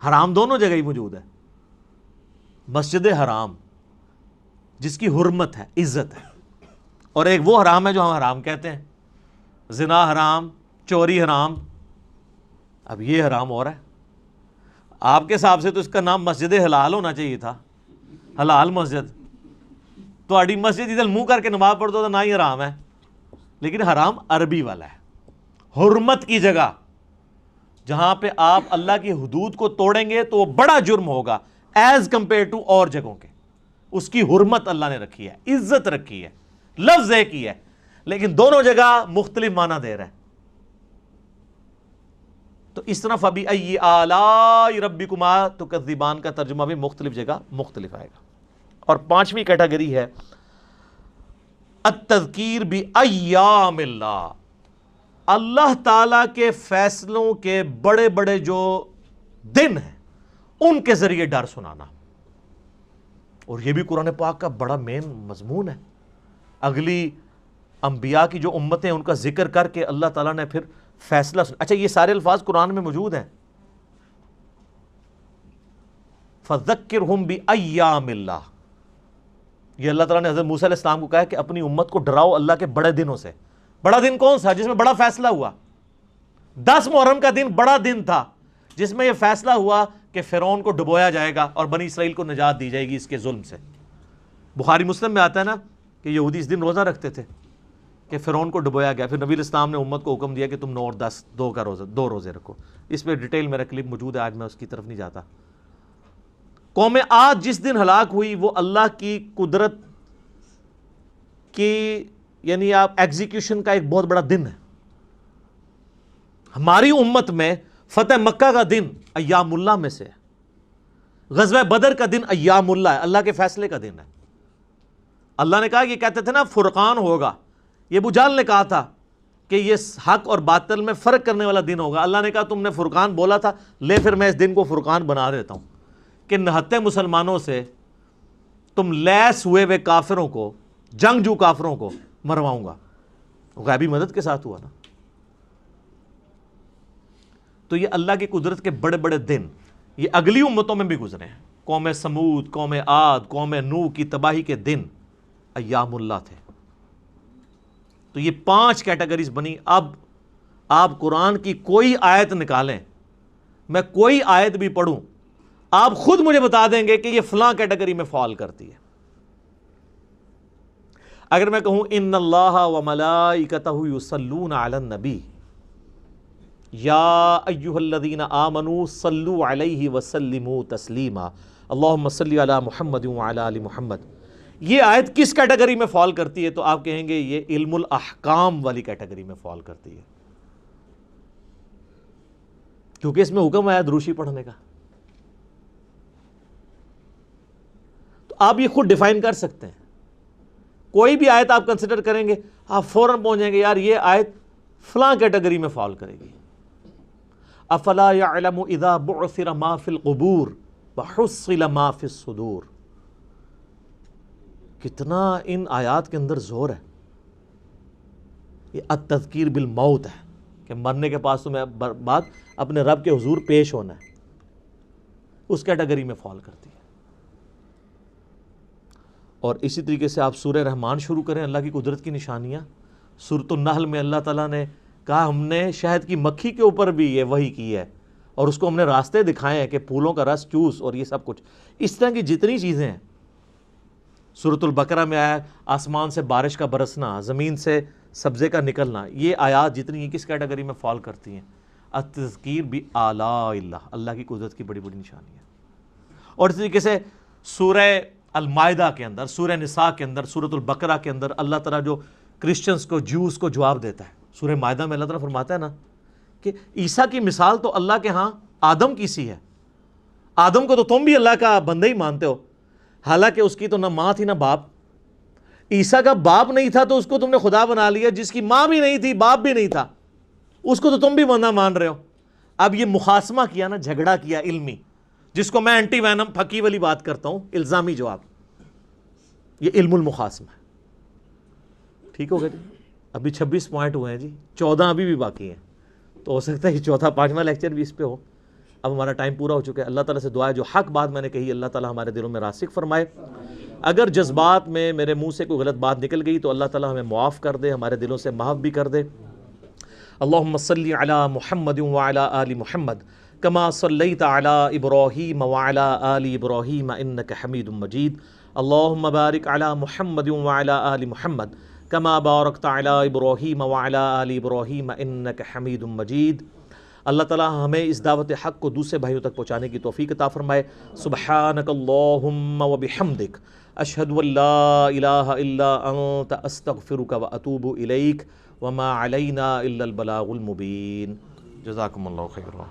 حرام دونوں جگہ ہی موجود ہے. مسجد حرام جس کی حرمت ہے، عزت ہے، اور ایک وہ حرام ہے جو ہم حرام کہتے ہیں، زنا حرام، چوری حرام. اب یہ حرام ہو رہا ہے. آپ کے حساب سے تو اس کا نام مسجد حلال ہونا چاہیے تھا، حلال مسجد. تو اڈی مسجد ادھر منہ کر کے نماز پڑھ دو تو نہ ہی حرام ہے، لیکن حرام عربی والا ہے. حرمت کی جگہ جہاں پہ آپ اللہ کی حدود کو توڑیں گے تو وہ بڑا جرم ہوگا ایز کمپیئر ٹو اور جگہوں کے. اس کی حرمت اللہ نے رکھی ہے، عزت رکھی ہے، لفظ ایک ہی ہے، لیکن دونوں جگہ مختلف معنی دے رہے ہیں. تو اس طرح فَبِأَيِّ آلَاءِ رَبِّكُمَا تُكَذِّبَانِ کا ترجمہ بھی مختلف جگہ مختلف آئے گا. اور پانچویں کیٹیگری ہے التذکیر بأیام اللہ، اللہ تعالیٰ کے فیصلوں کے بڑے بڑے جو دن ہیں ان کے ذریعے ڈر سنانا. اور یہ بھی قرآن پاک کا بڑا مین مضمون ہے. اگلی انبیاء کی جو امتیں ان کا ذکر کر کے اللہ تعالیٰ نے پھر فیصلہ اچھا یہ سارے الفاظ قرآن میں موجود ہیں. فَذَكِّرْهُمْ بِأَيَّامِ اللَّهِ، یہ اللہ تعالیٰ نے حضرت موسیٰ علیہ السلام کو کہا کہ اپنی امت کو ڈراؤ اللہ کے بڑے دنوں سے. بڑا دن کون سا؟ جس میں بڑا فیصلہ ہوا. 10 محرم کا دن بڑا دن تھا جس میں یہ فیصلہ ہوا کہ فرعون کو ڈبویا جائے گا اور بنی اسرائیل کو نجات دی جائے گی اس کے ظلم سے. بخاری مسلم میں آتا ہے نا کہ یہودی اس دن روزہ رکھتے تھے کہ فرعون کو ڈبویا گیا. پھر نبی علیہ السلام نے امت کو حکم دیا کہ تم 9 اور 10 دو روزے رکھو. اس پہ ڈیٹیل میرا کلپ موجود ہے، آج میں اس کی طرف نہیں جاتا. قوم عاد جس دن ہلاک ہوئی وہ اللہ کی قدرت کی یعنی آپ ایگزیکیوشن کا ایک بہت بڑا دن ہے. ہماری امت میں فتح مکہ کا دن ایام اللہ میں سے ہے. غزوہ بدر کا دن ایام اللہ ہے، اللہ کے فیصلے کا دن ہے. اللہ نے کہا، یہ کہتے تھے نا فرقان ہوگا، یہ ابو جہل نے کہا تھا کہ یہ حق اور باطل میں فرق کرنے والا دن ہوگا. اللہ نے کہا تم نے فرقان بولا تھا، لے پھر میں اس دن کو فرقان بنا دیتا ہوں کہ نہتے مسلمانوں سے تم لیس ہوئے کافروں کو، جنگجو کافروں کو مرواؤں گا. غیبی مدد کے ساتھ ہوا نا. تو یہ اللہ کی قدرت کے بڑے بڑے دن یہ اگلی امتوں میں بھی گزرے ہیں. قوم سمود، قوم عاد، قوم نوح کی تباہی کے دن ایام اللہ تھے. تو یہ 5 کیٹیگریز بنی. اب آپ قرآن کی کوئی آیت نکالیں، میں کوئی آیت بھی پڑھوں، آپ خود مجھے بتا دیں گے کہ یہ فلاں کیٹیگری میں فال کرتی ہے. اگر میں کہوں ان اللہ وملائکتہ یصلون علی النبی یا ایھا الذین آمنوا صلوا علیہ وسلموا تسلیما اللہم صلی علی محمد وعلی آل محمد، یہ آیت کس کیٹیگری میں فال کرتی ہے؟ تو آپ کہیں گے یہ علم الاحکام والی کیٹیگری میں فال کرتی ہے، کیونکہ اس میں حکم آیا دروشی پڑھنے کا. تو آپ یہ خود ڈیفائن کر سکتے ہیں. کوئی بھی آیت آپ کنسیڈر کریں گے آپ فوراً پہنچ جائیں گے یار یہ آیت فلاں کیٹیگری میں فال کرے گی. افلا يعلم اذا بعثر ما في القبور وحصل ما في الصدور. کتنا ان آیات کے اندر زور ہے. یہ التذکیر بالموت ہے کہ مرنے کے پاس تمہیں بعد اپنے رب کے حضور پیش ہونا ہے، اس کیٹیگری میں فال کرتی ہے. اور اسی طریقے سے آپ سورہ رحمان شروع کریں، اللہ کی قدرت کی نشانیاں. سورۃ النحل میں اللہ تعالیٰ نے کہا ہم نے شہد کی مکھی کے اوپر بھی یہ وحی کی ہے اور اس کو ہم نے راستے دکھائے ہیں کہ پھولوں کا رس چوس اور یہ سب کچھ. اس طرح کی جتنی چیزیں ہیں. سورۃ البقرہ میں آیا آسمان سے بارش کا برسنا، زمین سے سبزے کا نکلنا. یہ آیات جتنی ہیں کس کیٹیگری میں فال کرتی ہیں؟ التذکیر بآلاء اللہ، اللہ کی قدرت کی بڑی بڑی نشانی ہے. اور اس طریقے سے سورہ المائدہ کے اندر، سورہ نساء کے اندر، سورۃ البقرہ کے اندر اللہ تعالیٰ جو کرسچنز کو، جوز کو جواب دیتا ہے. سورہ مائدہ میں اللہ تعالیٰ فرماتا ہے نا کہ عیسیٰ کی مثال تو اللہ کے ہاں آدم کی سی ہے. آدم کو تو تم بھی اللہ کا بندہ ہی مانتے ہو، حالانکہ اس کی تو نہ ماں تھی نہ باپ. عیسیٰ کا باپ نہیں تھا تو اس کو تم نے خدا بنا لیا. جس کی ماں بھی نہیں تھی، باپ بھی نہیں تھا، اس کو تو تم بھی بندہ مان رہے ہو. اب یہ مخاصمہ کیا نا، جھگڑا کیا علمی، جس کو میں اینٹی وینم پھکی والی بات کرتا ہوں، الزامی جواب. یہ علم المخاصمہ ہے. ٹھیک ہو گیا جی؟ ابھی 26 پوائنٹ ہوئے ہیں جی، 14 ابھی بھی باقی ہیں. تو ہو سکتا ہے کہ چوتھا 5واں لیکچر بھی اس پہ ہو. اب ہمارا ٹائم پورا ہو چکا ہے. اللہ تعالیٰ سے دعا ہے جو حق بات میں نے کہی اللہ تعالیٰ ہمارے دلوں میں راسخ فرمائے. اگر جذبات میں میرے منہ سے کوئی غلط بات نکل گئی تو اللہ تعالیٰ ہمیں معاف کر دے، ہمارے دلوں سے محو بھی کر دے. اللہم صلی علی محمد وعلی آل محمد کما صلیت علی ابراہیم وعلی آل ابراہیم انک حمید مجید. اللہم بارک علی محمد وعلی آل محمد کما بارکت علی ابراہیم وعلی آل ابراہیم انک حمید مجید. اللہ تعالیٰ ہمیں اس دعوت حق کو دوسرے بھائیوں تک پہنچانے کی توفیق عطا فرمائے. سبحانک اللہم وبحمدک اشہد ان لا الہ الا انت استغفرک واتوب الیک وما علینا الا البلاغ المبین. جزاکم اللہ خیرا.